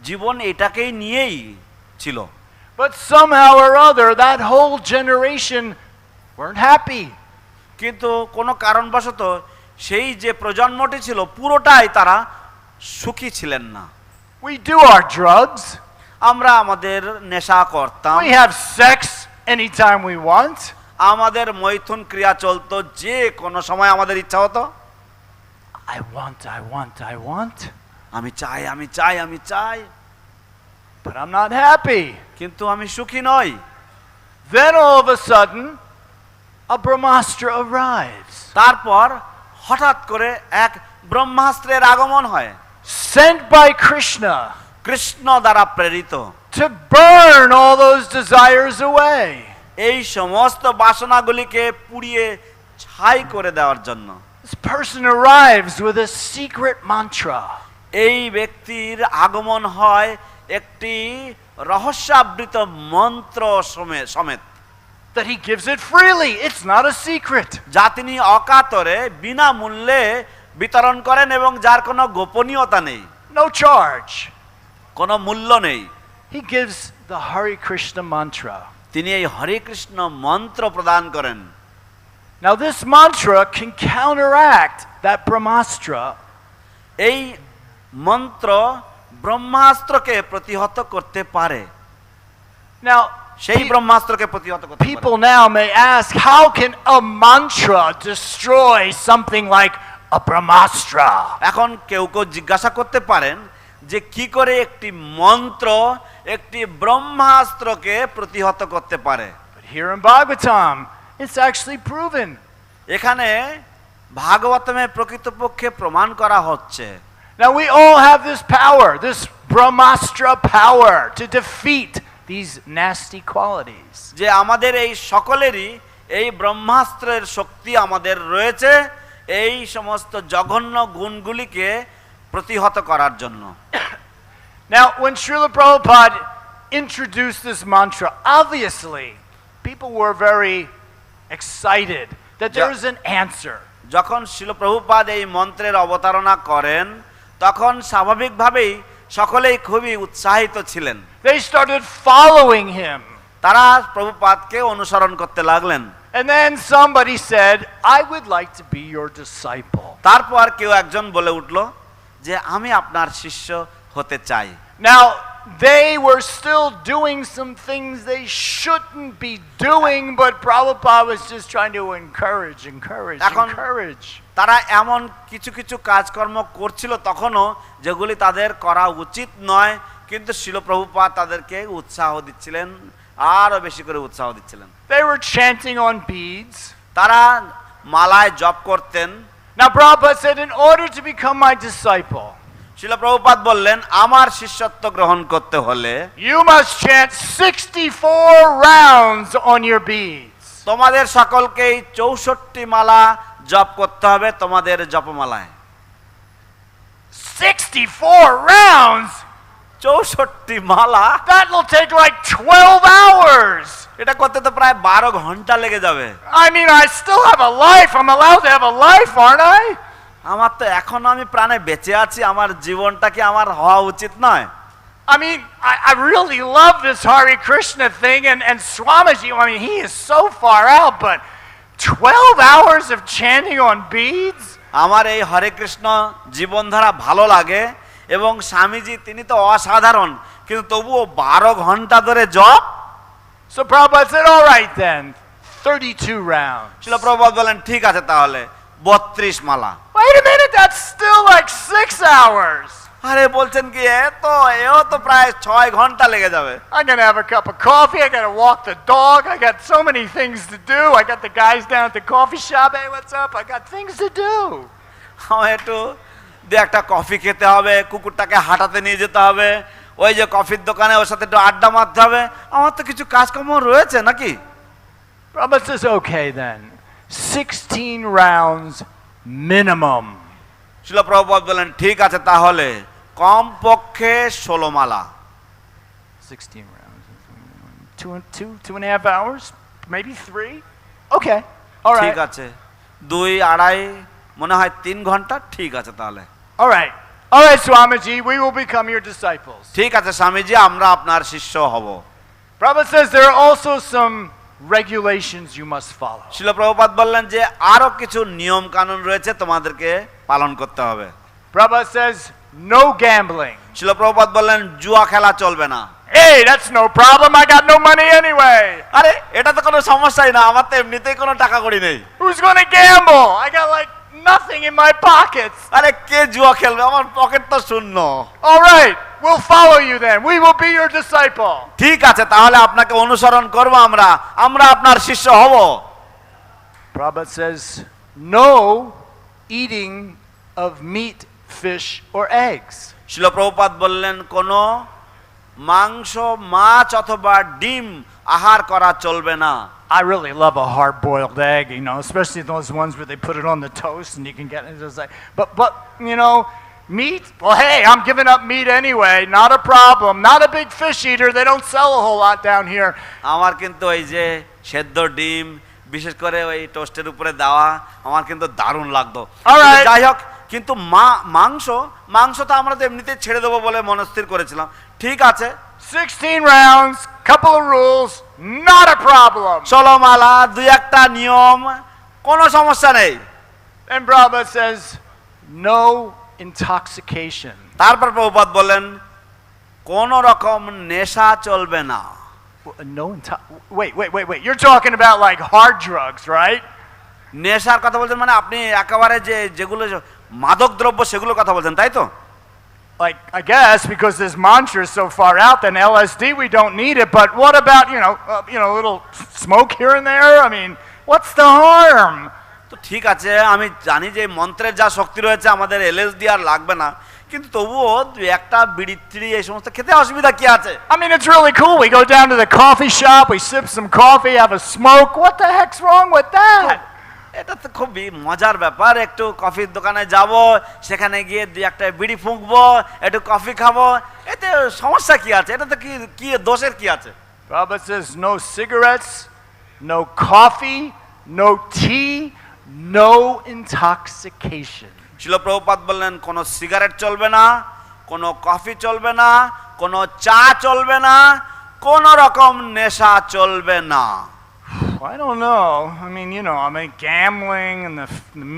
জীবন এটাকেই নিয়েই ছিল। But somehow or other, that whole generation weren't happy. কিন্তু কোনো কারণবশত সেই যে প্রজন্মটি ছিল পুরোটাই তারা সুখী ছিলেন না। We do our drugs. আমরা আমাদের নেশা করতাম, We have sex anytime we want. আমাদের মৈথুন ক্রিয়া চলতো, যে কোনো সময় আমাদের ইচ্ছা হতো I want. আমি চাই আমি চাই আমি চাই, But I'm not happy. কিন্তু আমি সুখী নই। Then all of a sudden, a Brahmastra arrives, তারপর হঠাৎ করে এক ব্রহ্মাস্ত্রের আগমন হয়, sent by Krishna কৃষ্ণ দ্বারা প্রেরিত, to burn all those desires away. এই সমস্ত বাসনাগুলিকে পুড়িয়ে ছাই করে দেওয়ার জন্য। This person arrives with a secret mantra. এই ব্যক্তির আগমন হয় একটি রহস্যাবৃত মন্ত্র সমেত, That he gives it freely. It's not a secret. যা তিনি অকাতরে বিনামূল্যে বিতরণ করেন এবং যার কোনো গোপনীয়তা নেই, No charge. কোনো মূল্য নেই। He gives the Hare Krishna mantra. তিনি এই হরে কৃষ্ণ মন্ত্র প্রদান করেন। Now this mantra can counteract that Brahmastra. এই মন্ত্র ব্রহ্মাস্ত্রকে প্রতিহত করতে পারে। Now, সেই ব্রহ্মাস্ত্রকে প্রতিহত করতে পারে। people now may ask, how can a mantra destroy something like a Brahmastra? এখন কেউ কেউ জিজ্ঞাসা করতে পারেন যে কি করে একটি মন্ত্র একটি ব্রহ্মাস্ত্রকে প্রতিহত করতে পারে। But here in Bhagavatam, it's actually proven. এখানে ভাগবতমে প্রকৃতপক্ষে প্রমাণ করা হচ্ছে। Now we all have this power, this Brahmastra power to defeat these nasty qualities. যে আমাদের এই সকলেরই এই ব্রহ্মাস্ত্রের শক্তি আমাদের রয়েছে এই সমস্ত জঘন্য গুণগুলিকে প্রতিহত করার জন্য। Now when Srila Prabhupada introduced this mantra, obviously people were very excited that there is an answer. যখন শিল প্রভুপাদ এই মন্ত্রের অবতারণা করেন তখন স্বাভাবিকভাবেই সকলেই খুবই উৎসাহিত ছিলেন। They started following him. তারা প্রভুপাদকে অনুসরণ করতে লাগলেন। And then somebody said, I would like to be your disciple. তারপর কেউ একজন বলে উঠল যে আমি আপনার শিষ্য হতে চাই। Now, they were still doing some things they shouldn't be doing, but Prabhupada was just trying to encourage. তারা এমন কিছু কিছু কাজকর্ম করছিল তখনও যেগুলি তাদের করা উচিত নয়, কিন্তু শিল প্রভুপাদ তাদেরকে উৎসাহ দিচ্ছিলেন, আরো বেশি করে উৎসাহ দিচ্ছিলেন। They were chanting on beads. তারা মালায় জপ করতেন। Now Prabhupada said, in order to become my disciple, শিল প্রভুপাদ বললেন আমার শিষ্যত্ব গ্রহণ করতে হলে you must chant 64 rounds on your beads. তোমাদের সকলকেই 64 মালা জপ করতে হবে তোমাদের জপমালায়। 64 rounds? 64 Mala? That will take like 12 hours. এটা করতে তো প্রায় 12 ঘন্টা লেগে যাবে। I mean, I still have a life. I'm allowed to have a life, aren't I? আমার তো এখনো আমি প্রাণে বেঁচে আছি, আমার জীবনটা কি আমার হওয়া উচিত নয়? I mean, I really love this Hare Krishna thing, and Swamiji, I mean, he is so far out, but 12 hours of chanting on beads? আমার এই হরে কৃষ্ণ জীবনধারা ভালো লাগে এবং স্বামীজি তিনি তো অসাধারণ, কিন্তু তবুও 12 ঘন্টা ধরে জপ। So Prabhupada said, all right then, 32 rounds. শিল প্রভুপাদ বলেন ঠিক আছে তাহলে 32 মালা। Wait a minute, that's still like 6 hours. আরে বলছেন কি এও তো প্রায় 6 ঘন্টা লেগে যাবে। I gotta have a cup of coffee, I gotta walk the dog, I got so many things to do. I got the guys down at the coffee shop, hey, what's up? I got things to do. আমার একটু দু একটা coffee খেতে হবে, কুকুরটাকে হাঁটাতে নিয়ে যেতে হবে, ওই যে কফির দোকানে ওর সাথে একটু আড্ডা মারতে হবে, আমার তো কিছু কাজকর্ম রয়েছে নাকি। Prabhupada says, okay then, 16 rounds minimum. শিল প্রভুপাদ বলেন ঠিক আছে তাহলে কম পক্ষে 16 মালা। 16 rounds. 2.5 hours? Maybe 3? Okay. All ঠিক right. আছে, 2-2.5 মনে হয় 3 ঘন্টা, ঠিক আছে তাহলে। All right. All right, Swamiji, we will become your disciples. ঠিক আছে স্বামীজি, আমরা আপনার শিষ্য হব। Prabhupada says there are also some regulations you must follow. শিল প্রভুপাদ বললেন যে আরো কিছু নিয়ম কানুন রয়েছে তোমাদেরকে পালন করতে হবে। Prabhupada says no gambling. শিল প্রভুপাদ বললেন জুয়া খেলা চলবে না। Hey, that's no problem. I got no money anyway. আরে এটা তো কোনো সমস্যাই না, আমার তো এমনিতেই কোনো টাকা কড়ি নেই। Who's going to gamble? I got like nothing in my pockets. আরে কে জুয়া খেলবে, আমার পকেট তো শূন্য। All right, we'll follow you then. We will be your disciple. ঠিক আছে তাহলে আপনাকে অনুসরণ করব, আমরা আপনার শিষ্য হব। Prabhupada says no eating of meat, fish or eggs. শিল প্রভুপাদ বললেন কোনো মাংস, মাছ অথবা ডিম আহার করা চলবে না। I really love a hard-boiled egg, you know, especially those ones where they put it on the toast and you can get it just like. But you know, meat. Well, hey, I'm giving up meat anyway. Not a problem. Not a big fish eater. They don't sell a whole lot down here. আমার কিন্তু এই যে সেদ্ধ ডিম বিশেষ করে ওই টোস্টের উপরে দেওয়া আমার কিন্তু দারুণ লাগতো। Alright. যাই হোক, কিন্তু মাংস তো আমরা তো এমনিতেই ছেড়ে দেবো বলে মনস্থির করেছিলাম। ঠিক আছে, 16 rounds, couple of rules, not a problem. 16 মালা, 2-1টা নিয়ম, কোনো সমস্যা নেই। And Prabhupada says no intoxication. তারপর প্রভুপাদ বললেন কোন রকম নেশা চলবে না। No wait. You're talking about like hard drugs, right? নেশার কথা বলছেন মানে আপনি একেবারে যেগুলো মাদক দ্রব্য সেগুলোর কথা বলছেন, তাই তো? Like, I guess because this mantra is so far out, then LSD we don't need it. But what about a little smoke here and there? I mean, what's the harm? তো ঠিক আছে, আমি জানি যে মন্ত্রের যা শক্তি রয়েছে আমাদের এলএসডি আর লাগবে না, কিন্তু তবুও 2-1টা বিড়ি টিড়ি এই সমস্ত খেতে অসুবিধা কি আছে? I mean, it's really cool. We go down to the coffee shop, we sip some coffee, have a smoke. What the heck's wrong with that? এটা তো খুবই মজার ব্যাপার। একটু কফির দোকানে যাব, সেখানে গিয়ে 2-1টা বিড়ি ফুঁকবো, একটু কফি খাবো, এতে সমস্যা কি আছে? এটা তো কি দোষের কি আছে? Prabhupada says no cigarettes, no coffee, no tea, no intoxication. শিল প্রভুপাদ বললেন কোনো সিগারেট চলবে না, কোনো কফি চলবে না, কোনো চা চলবে না, কোনো রকম নেশা চলবে না। I don't know. I mean, gambling and the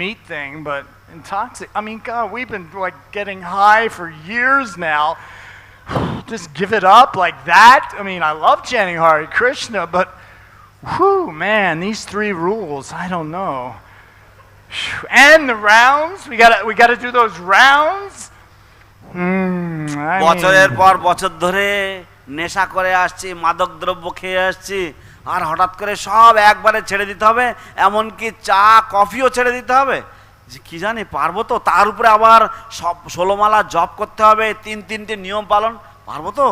meat thing, but I mean, God, we've been like getting high for years now. Just give it up like that? I mean, I love chanting Hare Krishna, but whew, man, these 3 rules, I don't know. And the rounds, we gotta do those rounds. বছরের পর বছর ধরে নেশা করে আসছি, মাদক দ্রব্য খেয়ে আসছি, আর হঠাৎ করে সব একবারে ছেড়ে দিতে হবে, এমনকি চা কফিও ছেড়ে দিতে হবে, যে কি জানি পারবো তো? তার উপরে আবার সব 16 মালা জপ করতে হবে, 3-3টে নিয়ম পালন, পারবো তো?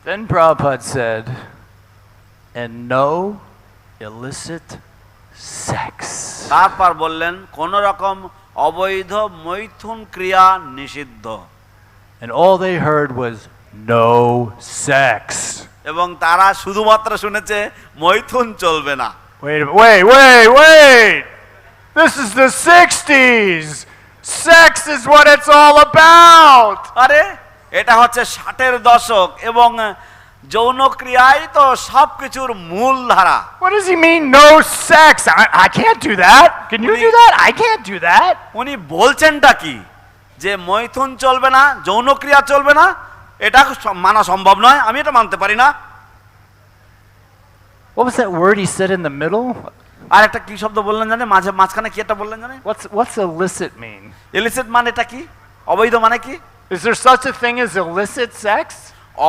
Then Prabhupada said, and no illicit sex. তারপর বললেন কোন রকম অবৈধ মৈথুন ক্রিয়া নিষিদ্ধ। And all they heard was no sex. এবং তারা শুধুমাত্র শুনেছে মৈথুন চলবে না। Wait. This is the 60s. Sex is what it's all about. আরে এটা হচ্ছে 60-এর দশক এবং যৌন ক্রিয়াই তো সবকিছুর মূল ধারা। What does he mean no sex? I can't do that. Can you do that? I can't do that. উনি বলছেনটা কি? যে মৈথুন চলবে না, যৌন ক্রিয়া চলবে না, এটা মানা সম্ভব নয়, আমি এটা মানতে পারি না। What was that word he said in the middle? আর একটা কি শব্দ বললেন জানেন? মাঝখানে কি একটা বললেন জানেন? What's illicit mean? ইলিসিট মানে এটা কি? অবৈধ মানে কি? Is there such a thing as illicit sex?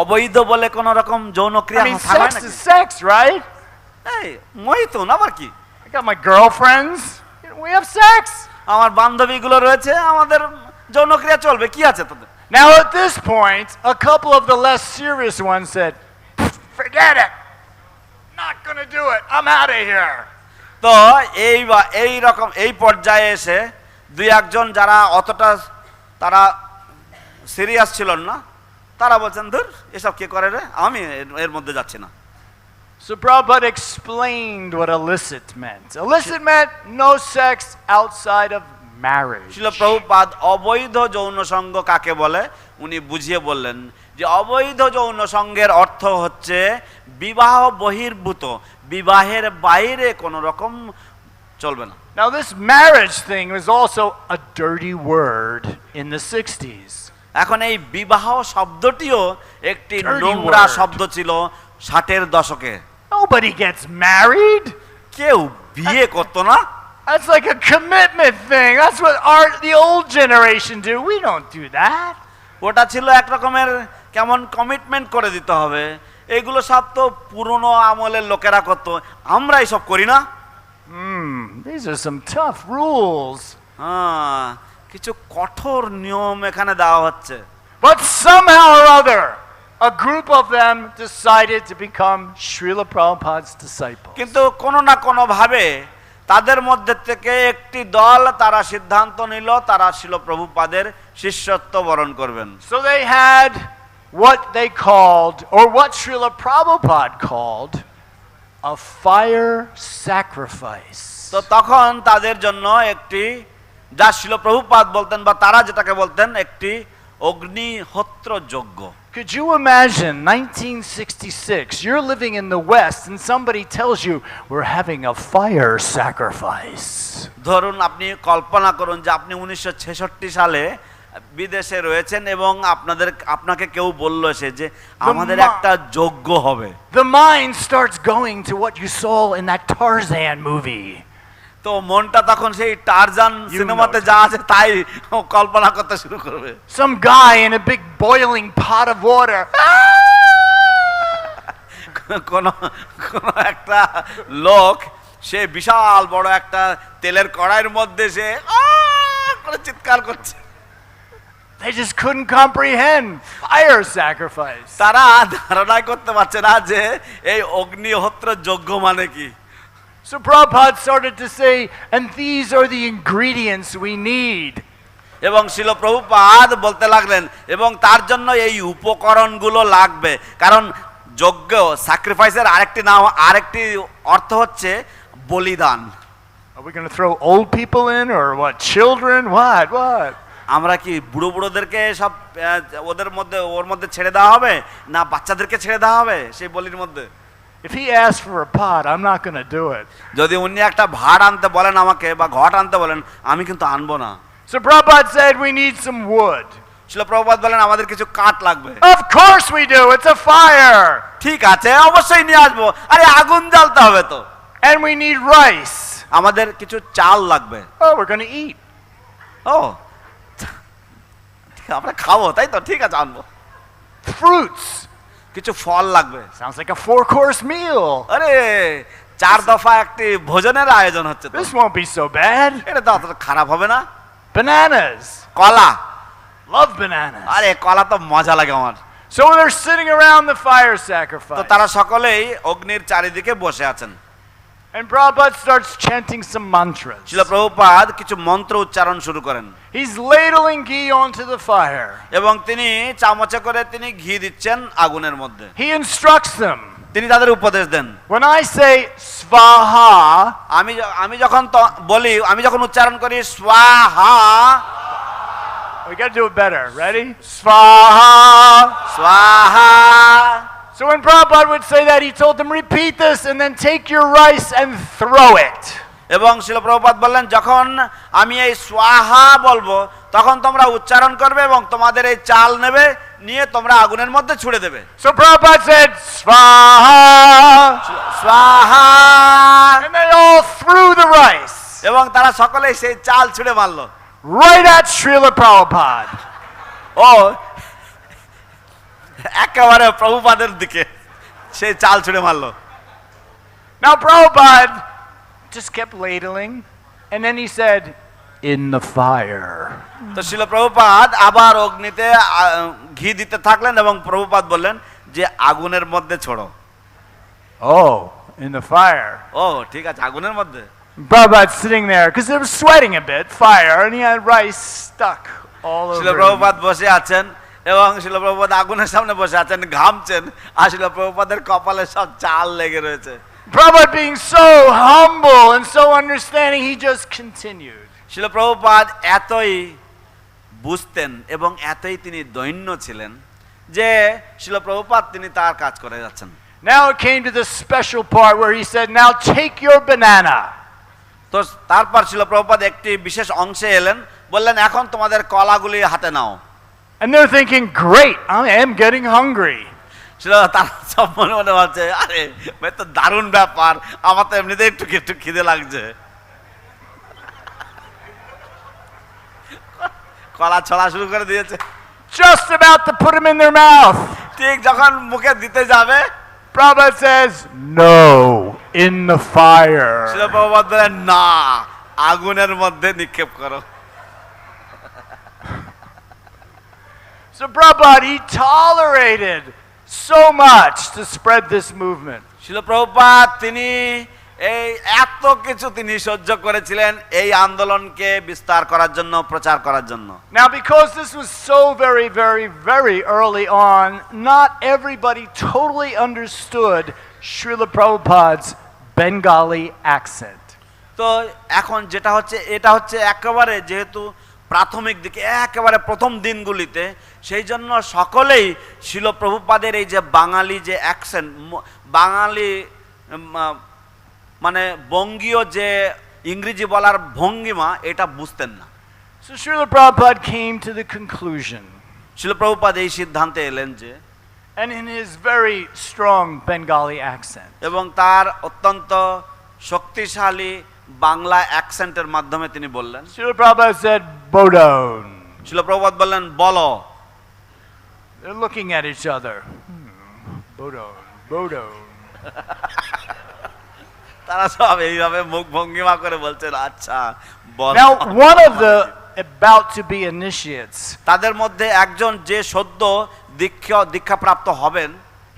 অবৈধ বলে কোন রকম যৌন ক্রিয়া I mean, হয় sex নাকি? is sex, right? এই মৈথুন আবার কি? I got my girlfriends. We have sex. আমার বান্ধবীগুলো রয়েছে, আমাদের যৌনক্রিয়া চলবে, কি আছে তাতে? Now at this point, a couple of the less serious ones said, forget it. Not gonna do it. I'm out of here. তো এই রকম এই পর্যায়ে এসে দুই একজন যারা অতটা তারা সিরিয়াস ছিল না, তারা বলছেন ধুর এসব কে করে রে, আমি এর মধ্যে যাচ্ছি না। So Prabhupada explained what illicit meant. Illicit meant no sex outside of marriage. শিল প্রভুপাদ অবৈধ যৌন সঙ্গ কাকে বলে উনি বুঝিয়ে বললেন যে অবৈধ যৌন সঙ্গের অর্থ হচ্ছে বিবাহ বহির্ভূত, বিবাহের বাইরে কোনো রকম চলবে না। Now this marriage thing was also a dirty word in the 60s. এখন এই বিবাহ শব্দটিও একটি Dirty নোংরা word. শব্দ ছিল 60-এর দশকে। Nobody gets married. কেউ বিয়ে করতো না। That's like a commitment thing. That's what the old generation do. We don't do that. ওটা ছিল এক রকমের কেমন কমিটমেন্ট করে দিতে হবে, এগুলো সব তো পুরনো আমলের লোকেরা করতো, আমরা এসব করি না। These are some tough rules. হ্যাঁ, কিছু কঠোর নিয়ম এখানে দেওয়া হচ্ছে। But somehow or other, a group of them decided to become Srila Prabhupada's disciples. কিন্তু কোনো না কোনো ভাবে তাদের মধ্যে থেকে একটি দল তারা সিদ্ধান্ত নিল তারা শিল প্রভুপাদের শিষ্যত্ব বরণ করবেন। So they had what they called, or what Srila Prabhupada called, a fire sacrifice. তো তখন তাদের জন্য একটি, যা শিল প্রভুপাদ বলতেন বা তারা যেটাকে বলতেন, একটি অগ্নিহোত্র যজ্ঞ। Could you imagine 1966, you're living in the West and somebody tells you we're having a fire sacrifice? ধরুন আপনি কল্পনা করুন যে আপনি 1966 সালে বিদেশে রয়েছেন এবং আপনাকে কেউ বলল সে যে আমাদের একটা যজ্ঞ হবে। The mind starts going to what you saw in that Tarzan movie. তো মনটা তখন সেই টারজান সিনেমাতে যা আছে তাই কল্পনা করতে শুরু করবে। Some guy in a big boiling pot of water. কোন একটা লোক সে বিশাল বড় একটা তেলের কড়াইয়ের মধ্যে সে করে চিৎকার করছে। They just couldn't comprehend fire sacrifice. তারা ধারণাই করতে পারছে না যে এই অগ্নিহোত্র যজ্ঞ মানে কি। So Prabhupada started to say, and these are the ingredients we need. এবং শিল প্রভুপাদ বলতে লাগলেন এবং তার জন্য এই উপকরণগুলো লাগবে, কারণ যজ্ঞ স্যাক্রিফাইসের আরেকটি অর্থ হচ্ছে বলিদান। Are we going to throw old people in or what? Children? What? আমরা কি বুড়োদেরকে সব ওর মধ্যে ছেড়ে দেওয়া হবে, না বাচ্চাদেরকে ছেড়ে দেওয়া হবে সেই বলির মধ্যে? If he asks for a pot, I'm not going to do it. যদি উনি একটা ভাড় আনতে বলেন আমাকে বা ঘট আনতে বলেন, আমি কিন্তু আনবো না। So Prabhupada said we need some wood. শিল প্রভুপাদ বলেন আমাদের কিছু কাঠ লাগবে। Of course we do. It's a fire. ঠিক আছে, অবশ্যই নিয়ে আসবো। আরে আগুন জ্বালতে হবে তো। And we need rice. আমাদের কিছু চাল লাগবে। Oh, we're going to eat. ও আমরা খাবো, তাই তো, ঠিক আছে আনবো। Fruits. কিছু ফল লাগবে। Sounds like a 4-course meal. আরে 4 দফা একটি ভোজনের আয়োজন হচ্ছে তো। This won't be so bad. এটা তো অতটা খারাপ হবে না। Bananas. কলা, Love bananas. আরে কলা তো মজা লাগে আমার। So they're sitting around the fire তো sacrifice. তারা সকলেই অগ্নির চারিদিকে বসে আছেন। And Prabhupada starts chanting some mantras. শিল প্রভুপাদ কিছু মন্ত্র উচ্চারণ শুরু করেন। He's ladling ghee onto the fire. এবং তিনি চামচে করে তিনি ঘি দিচ্ছেন আগুনের মধ্যে। He instructs them. তিনি তাদের উপদেশ দেন। When I say svaha, আমি যখন বলি, আমি যখন উচ্চারণ করি স্বাহা, we got to do it better. Ready? Svaha. স্বাহা। So when Prabhupada would say that, he told them, repeat this and then take your rice and throw it. এবং শিল প্রভুপাদ বললেন যখন আমি এই স্বাহা বলবো তখন তোমরা উচ্চারণ করবে এবং তোমাদের এই চাল নেবে, নিয়ে তোমরা আগুনের মধ্যে ছুঁড়ে দেবে। So Prabhupada said, svaha. স্বাহা। And they all threw the rice. এবং তারা সকলেই সেই চাল ছুঁড়ে মারলো। Right at Srila Prabhupada. ও একেবারে প্রভুপাদের দিকে সেই চাল ছুঁড়ে মারলো। Now Prabhupada just kept ladling, and then he said, in the fire. তো শিল প্রভুপাদ আবার অগ্নিতে ঘি দিতে থাকলেন এবং প্রভুপাদ বললেন যে আগুনের মধ্যে ছোড়ো। Oh, in the fire. ও ঠিক আছে, আগুনের মধ্যে। Prabhupada's sitting there because it was sweating a bit, fire, and he had rice stuck all over শিল him. প্রভুপাদ বসে আছেন এবং শিল প্রভুপাদ আগুনের সামনে বসে আছেন, ঘামছেন, আর শিল প্রভুপাদের কপালে সব চাল লেগে রয়েছে। Prabhupada being so humble and so understanding, he just continued. শিল প্রভুপাদ এতই বুঝতেন এবং এতই তিনি দৈন্য ছিলেন যে শিল প্রভুপাদ তিনি তার কাজ করে যাচ্ছেন। Now it came to the special part where he said, "Now take your banana." তো তারপর শিল প্রভুপাদ একটি বিশেষ অংশে এলেন, বললেন এখন তোমাদের কলাগুলি হাতে নাও। And they're thinking, "Great, I am getting hungry." তার সব মনে মনে ভাবছে, আরে ভাই তো দারুণ ব্যাপার, আমার তো এমনিতেই একটু একটু খিদে লাগছে। কলা ছড়া শুরু করে দিয়েছে। Just about to put them in their mouth. ঠিক যখন মুখে দিতে যাবে, Prabhupada says, "No, in the fire." শিল প্রভুপাদ বলেন না, আগুনের মধ্যে নিক্ষেপ করো। So Prabhupada, he tolerated so much to spread this movement. শিল প্রভুপাদ তিনি এই এত কিছু তিনি সহ্য করেছিলেন এই আন্দোলনকে বিস্তার করার জন্য, প্রচার করার জন্য। Now, because this was so very, very, very early on, not everybody totally understood Srila Prabhupada's Bengali accent. তো এখন যেটা হচ্ছে, এটা হচ্ছে একেবারে যেহেতু প্রাথমিক দিকে একেবারে প্রথম দিনগুলিতে, সেই জন্য সকলেই শিল প্রভুপাদের এই যে বাঙালি যে অ্যাকসেন্ট, বাঙালি মানে বঙ্গীয় যে ইংরেজি বলার ভঙ্গিমা, এটা বুঝতেন না। So Srila Prabhupada came to the conclusion, শিল প্রভুপাদ এই সিদ্ধান্তে এলেন যে, and in his very strong Bengali accent, এবং তার অত্যন্ত শক্তিশালী বাংলা অ্যাকসেন্টের মাধ্যমে তিনি বললেন। Srila Prabhupada said, "Bodon." শিল প্রভুপাদ বললেন বলো। They're looking at each other. Bodon, Bodon. তারা সব এইভাবে মুখ ভঙ্গিমা করে বলছেন আচ্ছা বলো। Now, one of the about to be initiates, তাদের মধ্যে একজন যে সদ্য দীক্ষাপ্রাপ্ত হবেন,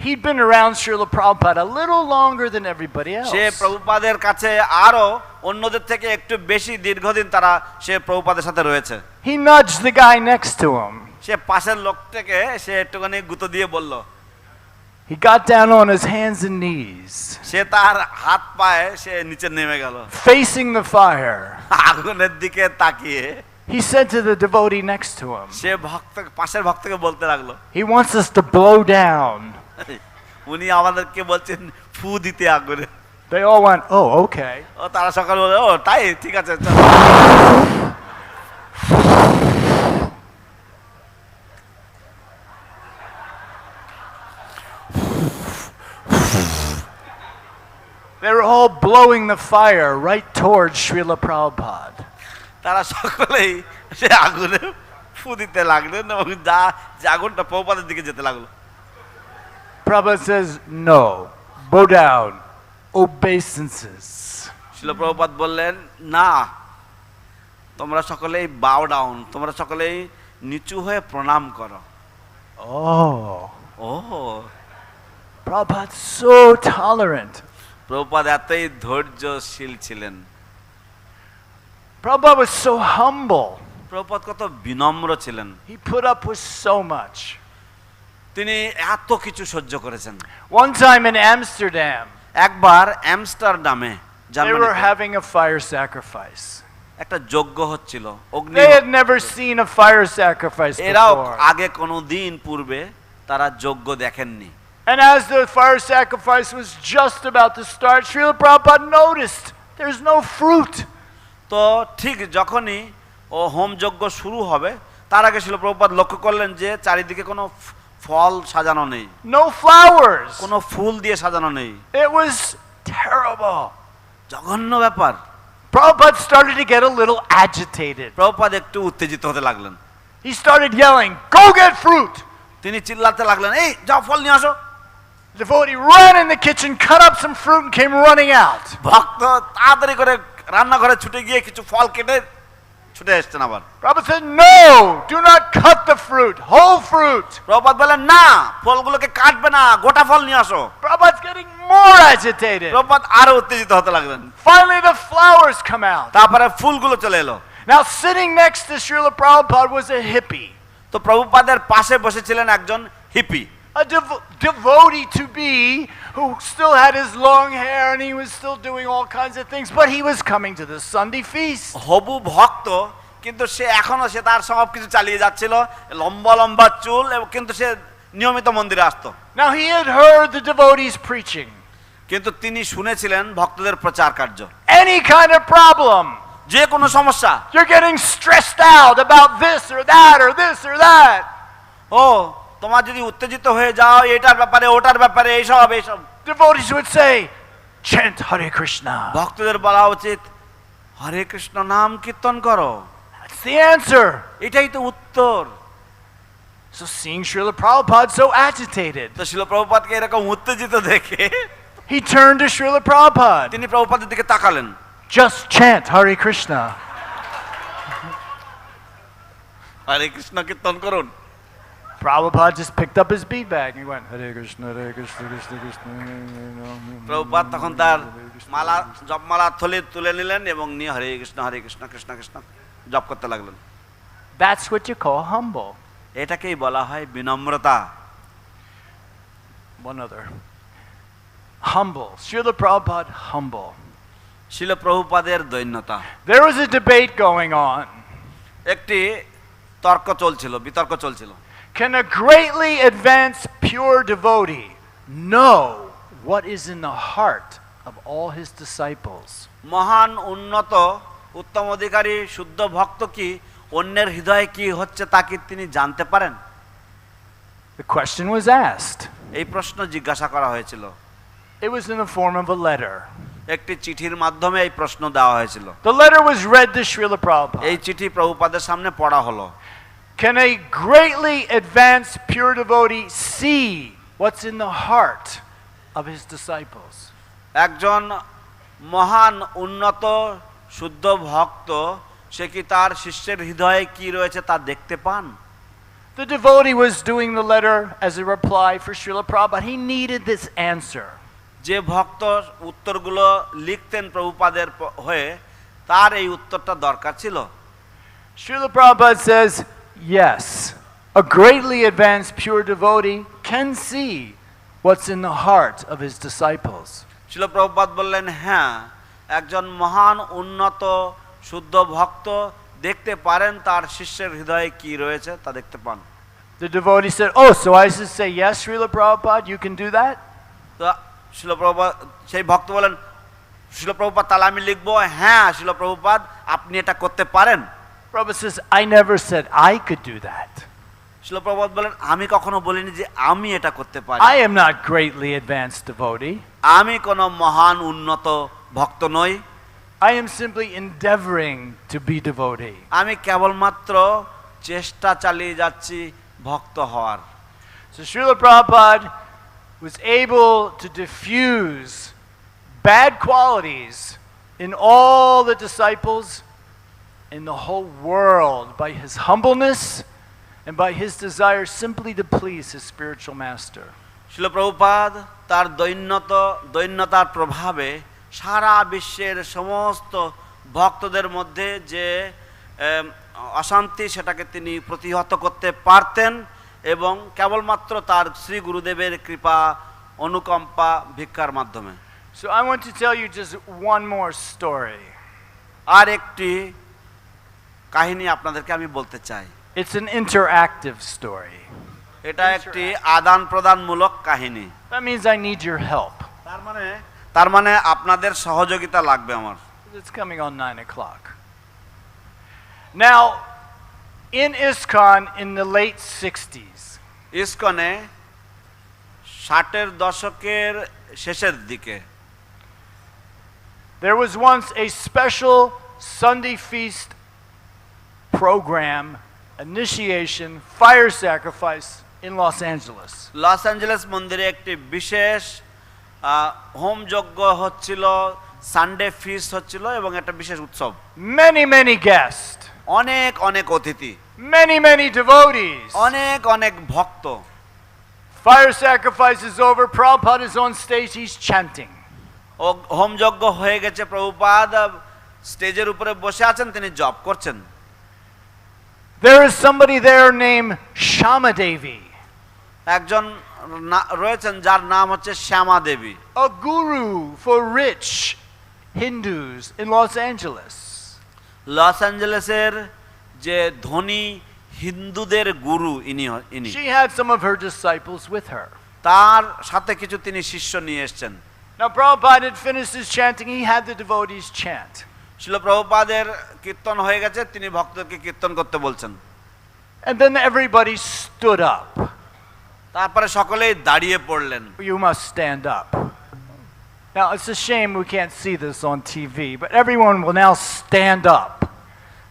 he'd been around Srila Prabhupada a little longer than everybody else. সে প্রভুপাদের কাছে আরো অন্যদের থেকে একটু বেশি দীর্ঘদিন তারা সে প্রভুপাদের সাথে রয়েছে। He nudged the guy next to him. সে পাশের লোকটাকে সে একটুখানি গুঁতো দিয়ে বলল। He got down on his hands and knees, সে তার হাত পায়ে সে নিচে নেমে গেল, facing the fire. আগুনের দিকে তাকিয়ে He said to the devotee next to him, সে পাশের ভক্তকে বলতে লাগলো, he wants us to blow down. উনি আমাদেরকে বলছেন ফু দিতে আগুনে। They all went, "Oh, okay." ও তারা সকাল বলে, ও তাই, ঠিক আছে চল। They were all blowing the fire right towards Srila Prabhupada. তারা সকলেই সে আগুনে ফু দিতে লাগলেন এবং যে আগুনটা প্রভুপাদের দিকে যেতে লাগলো। Prabhupada says, "No, bow down, obeisances." শিল প্রভুপাদ বললেন না, তোমরা সকলেই বাও ডাউন, তোমরা সকলেই নিচু হয়ে প্রণাম করো। Oh, ও Prabhupada so tolerant. প্রভুপাদ এতই ধৈর্যশীল ছিলেন। Prabhupada was so humble. Prabhupada কত বিনম্র ছিলেন। He put up with so much. তিনি এত কিছু সহ্য করেছেন। One time in Amsterdam, একবার আমস্টারডামে they were having a fire sacrifice. একটা যজ্ঞ হচ্ছিল, অগ্নি। They had never seen a fire sacrifice এরাও before. আগে কোনো দিন পূর্বে তারা যজ্ঞ দেখেননি। And as the fire sacrifice was just about to start, Srila Prabhupada noticed there's no fruit. তো ঠিক যখনই ও হোম যজ্ঞ শুরু হবে তার আগে শিল প্রভুপাদ লক্ষ্য করলেন যে চারিদিকে কোনো ফল সাজানো নেই, No flowers. কোনো ফুল দিয়ে সাজানো নেই। It was terrible. জঘন্য ব্যাপার। Prabhupada started to get a little agitated. Prabhupada একটু উত্তেজিত হতে লাগলেন। He started yelling, "Go get fruit!" তিনি চিল্লাতে লাগলেন, এই যাও ফল নিয়ে আসো। The devotee ran in the kitchen, cut up some fruit, and came running out. ভক্ত তাড়াতাড়ি করে রান্নাঘরে ছুটে গিয়ে কিছু ফল কেটে ছুটে এসছেন আবার। Prabhupada said, no, do not cut the fruit, whole fruit. Prabhupada বললেন না, ফলগুলোকে কাটবে না, গোটা ফল নিয়ে আসো। Prabhupada's getting more agitated. Prabhupada আরো উত্তেজিত হতে লাগলেন। Finally the flowers come out. তারপরে ফুলগুলো চলে এলো। Now sitting next to Srila Prabhupada was a hippie. তো প্রভুপাদের পাশে বসেছিলেন একজন hippie, A devotee to be who still had his long hair and he was still doing all kinds of things, but he was coming to the Sunday feast. হবু ভক্ত, কিন্তু সে এখনো সে তার সব কিছু চালিয়ে যাচ্ছিল, লম্বা লম্বা চুল, এবং কিন্তু সে নিয়মিত মন্দিরে আসতো। Now he had heard the devotees preaching. কিন্তু তিনি শুনেছিলেন ভক্তদের প্রচার কার্য। Any kind of problem, যে কোনো সমস্যা, you're getting stressed out about this or that or this or that. ও তোমার যদি উত্তেজিত হয়ে যাও এটার ব্যাপারে ওটার ব্যাপারে এইসব এইসব, Devotees would say, chant Hare Krishna. ভক্তদের বলা উচিত হরে কৃষ্ণ নাম কীর্তন করো। That's the answer. এটাই তো উত্তর। So seeing Srila Prabhupada so agitated, তো শিল প্রভুপাদকে এরকম উত্তেজিত দেখে he turned to Srila Prabhupada. তিনি প্রভুপাদের দিকে তাকালেন। Just chant Hare Krishna. হরে কৃষ্ণ কীর্তন করুন। Prabhupada just picked up his bead bag and he went, Hare Krishna, Hare Krishna, Krishna Krishna. Prabhupada তখন তার মালা জপমালা থলে তুলে নিলেন এবং নিয়ে হরে কৃষ্ণ কৃষ্ণ কৃষ্ণ জপ করতে লাগলেন। That's what you call humble. এটাকেই বলা হয় বিনম্রতা। One other. Humble. Srila Prabhupada, humble. শিল প্রভুপাদের দৈন্যতা। There was a debate going on. একটি তর্ক চলছিল, বিতর্ক চলছিল। Can a greatly advanced pure devotee know what is in the heart of all his disciples? মহান উন্নত উত্তম অধিকারী শুদ্ধ ভক্ত কি অন্যের হৃদয়ে কি হচ্ছে তা কি তিনি জানতে পারেন? The question was asked. এই প্রশ্ন জিজ্ঞাসা করা হয়েছিল। It was in the form of a letter. একটি চিঠির মাধ্যমে এই প্রশ্ন দেওয়া হয়েছিল। The letter was read to Srila Prabhupada. এই চিঠি প্রভুপাদের সামনে পড়া হলো। Can a greatly advanced pure devotee see what's in the heart of his disciples? একজন মহান উন্নত শুদ্ধ ভক্ত সে কি তার শিষ্যের হৃদয়ে কি রয়েছে তা দেখতে পান? The devotee was doing the letter as a reply for Srila Prabhupada. He needed this answer. যে ভক্ত উত্তরগুলো লিখতেন প্রভুপাদের হয়ে তার এই উত্তরটা দরকার ছিল। Srila Prabhupada says, yes, a greatly advanced pure devotee can see what's in the heart of his disciples. শিল প্রভুপাদ বললেন, হ্যাঁ, একজন মহান উন্নত শুদ্ধ ভক্ত দেখতে পারেন তার শিষ্যের হৃদয়ে কি রয়েছে তা দেখতে পান। The devotee said, oh, so I should say, yes, Srila Prabhupada, you can do that? তো শিল প্রভুপাদ, সেই ভক্ত বলেন, শিল প্রভুপাদ তাহলে আমি লিখবো, হ্যাঁ শিল প্রভুপাদ আপনি এটা করতে পারেন। Prabhupada says, I never said I could do that. শিল প্রভুপাদ বলেন, আমি কখনো বলিনি যে আমি এটা করতে পারি। I am not greatly advanced devotee. আমি কোনো মহান উন্নত ভক্ত নই। I am simply endeavoring to be devotee. আমি কেবলমাত্র চেষ্টা চালিয়ে যাচ্ছি ভক্ত হওয়ার। So Srila Prabhupada was able to diffuse bad qualities in all the disciples in the whole world by his humbleness and by his desire simply to please his spiritual master. শিল প্রভুপাদ তার দৈন্যতার প্রভাবে সারা বিশ্বের সমস্ত ভক্তদের মধ্যে যে অশান্তি সেটাকে তিনি প্রতিহত করতে পারতেন এবং কেবলমাত্র তার শ্রী গুরুদেবের কৃপা অনুকম্পা ভিক্ষার মাধ্যমে। So I want to tell you just one more story. আর একটি কাহিনী আপনাদেরকে আমি বলতে চাই। It's an interactive story. এটা একটি আদান প্রদানমূলক কাহিনী। That means I need your help. তার মানে আপনাদের সহযোগিতা লাগবে আমার। It's coming on 9 o'clock. Now, in ISKCON in the late 60s, ইসকনে 60-এর দশকের শেষের দিকে there was once a special Sunday feast program, initiation, fire sacrifice in Los Angeles. Los Angeles মন্দিরে একটি বিশেষ হোম যজ্ঞ হচ্ছিল, সানডে ফিস্ট হচ্ছিল এবং একটা বিশেষ উৎসব। Many guests. অনেক অনেক অতিথি, many devotees. অনেক অনেক ভক্ত। Fire sacrifice is over. Prabhupada is on stage. He's chanting. ও হোমযজ্ঞ হয়ে গেছে, প্রভুপাদ স্টেজের উপরে বসে আছেন, তিনি জপ করছেন। There is somebody there named Shama Devi, একজন রয়েছেন যার নাম হচ্ছে Shyama Devi, a guru for rich Hindus in Los Angeles. Los অ্যাঞ্জেলেসের যে ধনী হিন্দুদের গুরু ইনি। She had some of her disciples with her. তার সাথে কিছু তিনি শিষ্য নিয়ে এসেছেন। Now Prabhupada had finished his chanting. He had the devotees chant. শিল প্রভুপাদের কীর্তন হয়ে গেছে, তিনি ভক্তদেরকে কীর্তন করতে বলছেন। And then everybody stood up. তারপরে সকলেই দাঁড়িয়ে পড়লেন। You must stand up. Now it's a shame we can't see this on TV, but everyone will now stand up.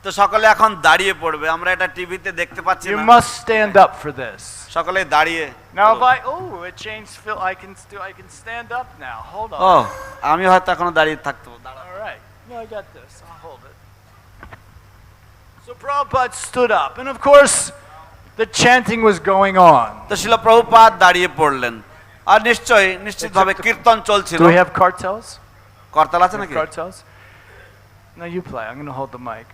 তো সকলে এখন দাঁড়িয়ে পড়বে, আমরা এটা টিভিতে দেখতে পাচ্ছি You না। must stand up for this. সকলে দাঁড়িয়ে। Now if it changed Phil, I can stand up now. Hold on. ও, আমি হয়তো এখনো দাঁড়িয়ে থাকতে পারবো। All right. No, I got this. I'll hold it. So Prabhupada stood up, and of course the chanting was going on. তো শিল প্রভুপাদ দাঁড়িয়ে পড়লেন, আর নিশ্চিতভাবে কীর্তন চলছিল। Do we have cartels? করতাল আছে নাকি? Cartels? No, you play. I'm going to hold the mic.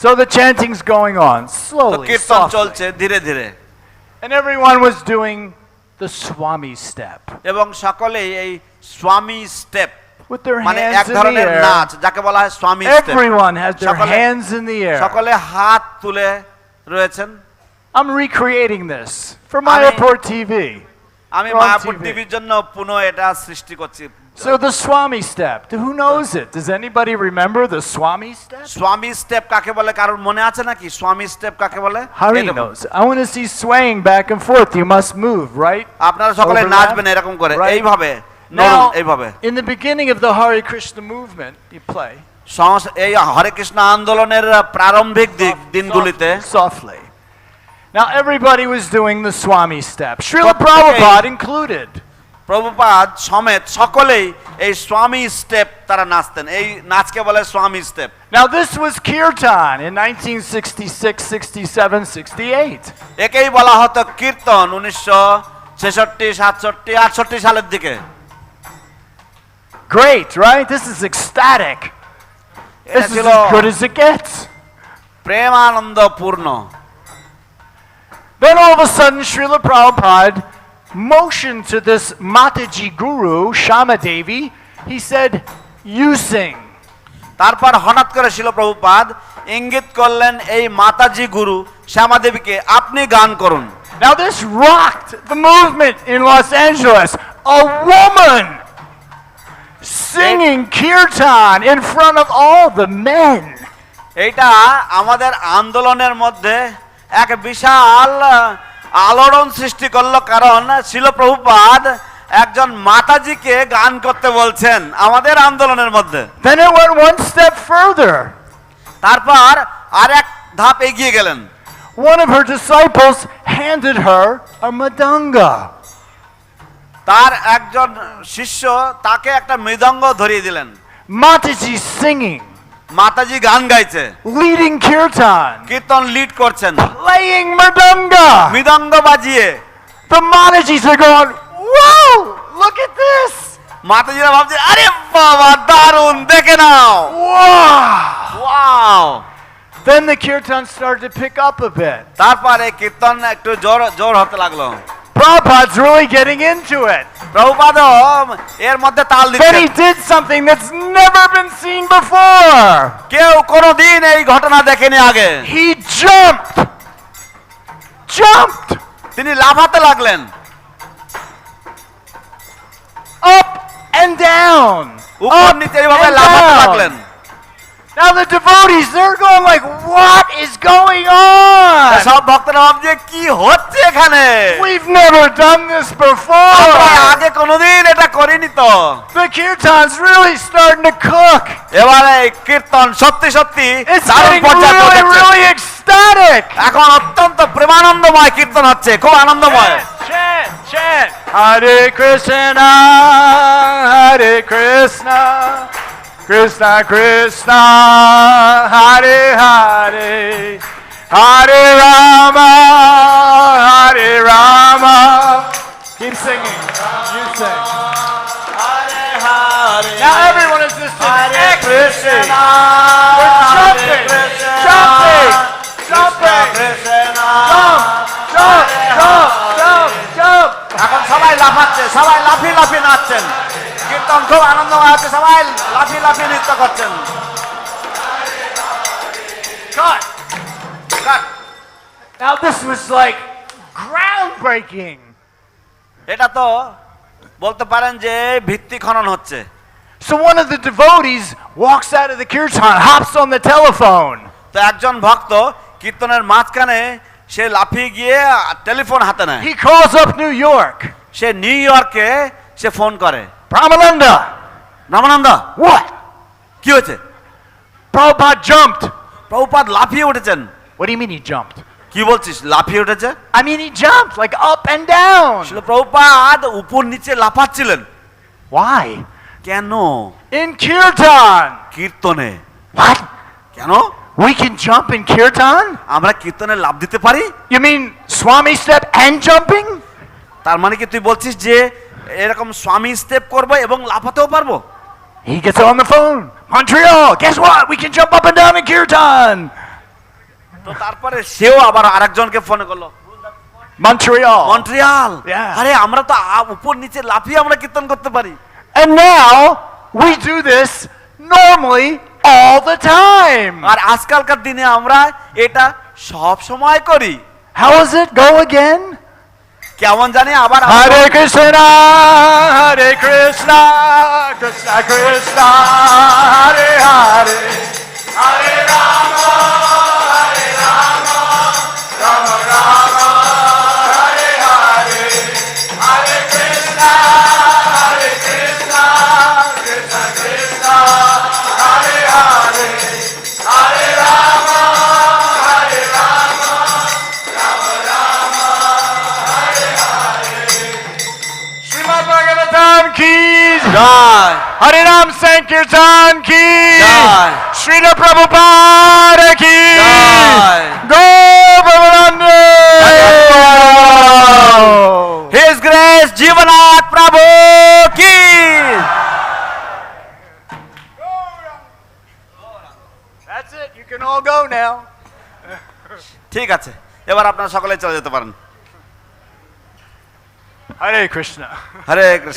So the chanting's going on তো slowly, কীর্তন softly. চলছে ধীরে ধীরে, And everyone was doing the Swami step এবং সকলেই এই স্বামী স্টেপ, with their মানে এক hands in the ধরনের নাচ air. যাকে বলা হয় স্বামী স্টেপ। Everyone has their সকলে- hands in the air. সকলে হাত তুলে রয়েছেন। I'm recreating this for আমি- Mayapur TV. আমি From মায়াপুর TV. টিভির জন্য পুনঃ এটা সৃষ্টি করছি। So the Swami step. Who knows it? Does anybody remember the Swami step? স্বামী স্টেপ কাকে বলে কারোর মনে আছে নাকি? স্বামী স্টেপ কাকে বলে? Hari এই দেখুন। knows. I want to see swaying back and forth. You must move, right? আপনারা সকলে Overlap, নাচবেন এরকম করে, right? এইভাবে নরম, Now, এইভাবে। in the beginning of the Hare Krishna movement, you play এই হরে কৃষ্ণ আন্দোলনের প্রারম্ভিক দিনগুলিতে softly. Now everybody was doing the Swami step. Srila Okay. Prabhupada included. Prabhupada সমেত সকলেই এই স্বামী স্টেপ তারা নাচতেন। এই নাচকে বলে স্বামী step. Now this was Kirtan in 1966, 67, 68. একেই বলা হতো কীর্তন 1966, 67, 68 সালের দিকে। Great, right? This is ecstatic. এটা This is ছিল as good as it gets. প্রেমানন্দপূর্ণ। Then all of a sudden, Srila Prabhupada motioned to this Mataji guru, Shama Devi. He said, "You sing." তারপর হঠাৎ করে শিল প্রভুপাদ ইঙ্গিত করলেন এই মাতাজি গুরু শ্যামা দেবীকে, আপনি গান করুন। Now this rocked the movement in Los Angeles. A woman singing kirtan in front of all the men. এইটা আমাদের আন্দোলনের মধ্যে এক বিশাল আলোড়ন সৃষ্টি করলো, কারণ শিল প্রভুপাদ একজন মাতাজিকে গান করতে বলছেন আমাদের আন্দোলনের মধ্যে। Then it went one step further. তারপর আর এক ধাপ এগিয়ে গেলেন। One of her disciples handed her a madanga. তার একজন শিষ্য তাকে একটা মৃদঙ্গ ধরিয়ে দিলেন। Mataji singing, মাতাজি গান গাইছে, leading kirtan, কীর্তন লিড করছেন, playing madanga. মৃদঙ্গ বাজিয়ে। The Matajis are going, "Whoa! Look at this! মাতাজিরা ভাবছে, আরে বাবা দারুণ, দেখে নাও, Wow!" Wow. Then the kirtan started to pick up a bit. তারপরে কীর্তন একটু জোর হতে লাগলো। Prabhupada's really getting into it. Prabhupada এর মধ্যে তাল Then দিচ্ছেন। he did something that's never been seen before. কেউ কোনোদিন এই ঘটনা দেখেনি আগে। He jumped তিনি লাফাতে লাগলেন, up and down. উপর Up নিচে এইভাবে and লাফাতে down. লাগলেন। Now the devotees, they're going like, "What is going on? সব ভক্তরা ভাবছে কি হচ্ছে এখানে, We've never done this আমরা before." আগে কোনোদিন এটা করিনি তো। The kirtan's really starting to cook. এবারে এই কীর্তন সত্যি সত্যি It's দারুণ getting পর্যায়ে really, পৌঁছেছে। really ecstatic. এখন অত্যন্ত প্রেমানন্দময় কীর্তন হচ্ছে, খুব আনন্দময়। Chant, chant. Hare Krishna, Hare Krishna, Krishna Krishna, Hare Hare, Hare Rama, Hare Rama. Keep singing. You sing. Hare Hare. Now everyone is listening. Hare Krishna. We're jumping, jumping, jumping. Krishna. Jump, jump, jump, jump. এখন সবাই লাফাচ্ছে, সবাই লাফিয়ে লাফিয়ে নাচছেন। কীর্তন খুব আনন্দময় হচ্ছে, সবাই লাফিয়ে লাফিয়ে নৃত্য করছেন। Cut. Cut. Now this was like groundbreaking. এটা তো বলতে পারেন যে ভিত্তি খনন হচ্ছে। So one of the devotees walks out of the kirtan, hops on the telephone. তো একজন ভক্ত কীর্তনের মাঝখানে সে লাফিয়ে গিয়ে টেলিফোন হাতে নেয়। He calls up New York. Say new ইয়র্কে সে ফোন করে। Brahmananda. রামানন্দ, What? কি হয়েছে? Prabhupada jumped. প্রভুপাদ লাফিয়ে উঠেছেন। What do you mean he jumped? কি বলছিস লাফিয়ে উঠেছে? I mean he jumped like up and down. ছিল প্রভুপাদ উপর নিচে লাফাচ্ছিলেন। Why? কেন? In kirtan. কীর্তনে। What? কেন? We can jump in kirtan? আমরা কীর্তনে লাফ দিতে পারি? You mean Swami step and jumping? তার মানে কি তুই বলছিস যে এরকম স্বামী স্টেপ করবো এবং লাফাতেও পারবো? He gets on the phone. Montreal, guess what? We can jump up and down in kirtan. তো তারপরে সেও আবার আরেকজনকে ফোন করলো। Montreal. মন্ট্রিয়াল। Yeah. আরে আমরা তো উপর নিচে লাফিয়ে আমরা কীর্তন করতে পারি। And now we do this normally all the time. আর আজকালকার দিনে আমরা এটা সব সময় করি। How does it go again? কেমন জানি আবার Hare Krishna, Hare Krishna, Krishna Krishna, Hare Hare, Hare Rama, Hare Rama, Rama Rama, Hare Hare, Hare Krishna, Hare Krishna, Krishna Krishna, Hare Hare, Hare Rama, Hare Rama, Rama Rama, Hare Hare. Srimad Bhagavatam ki Joy Hare Ram Sankirtan ki Jai. Srila Prabhupada ki Jai. Gobtama. His Grace Jivanath Prabhu ki That's it. You can all go now. ঠিক আছে এবার আপনারা সকলে চলে যেতে পারেন। Hare Krishna. হরে কৃষ্ণ।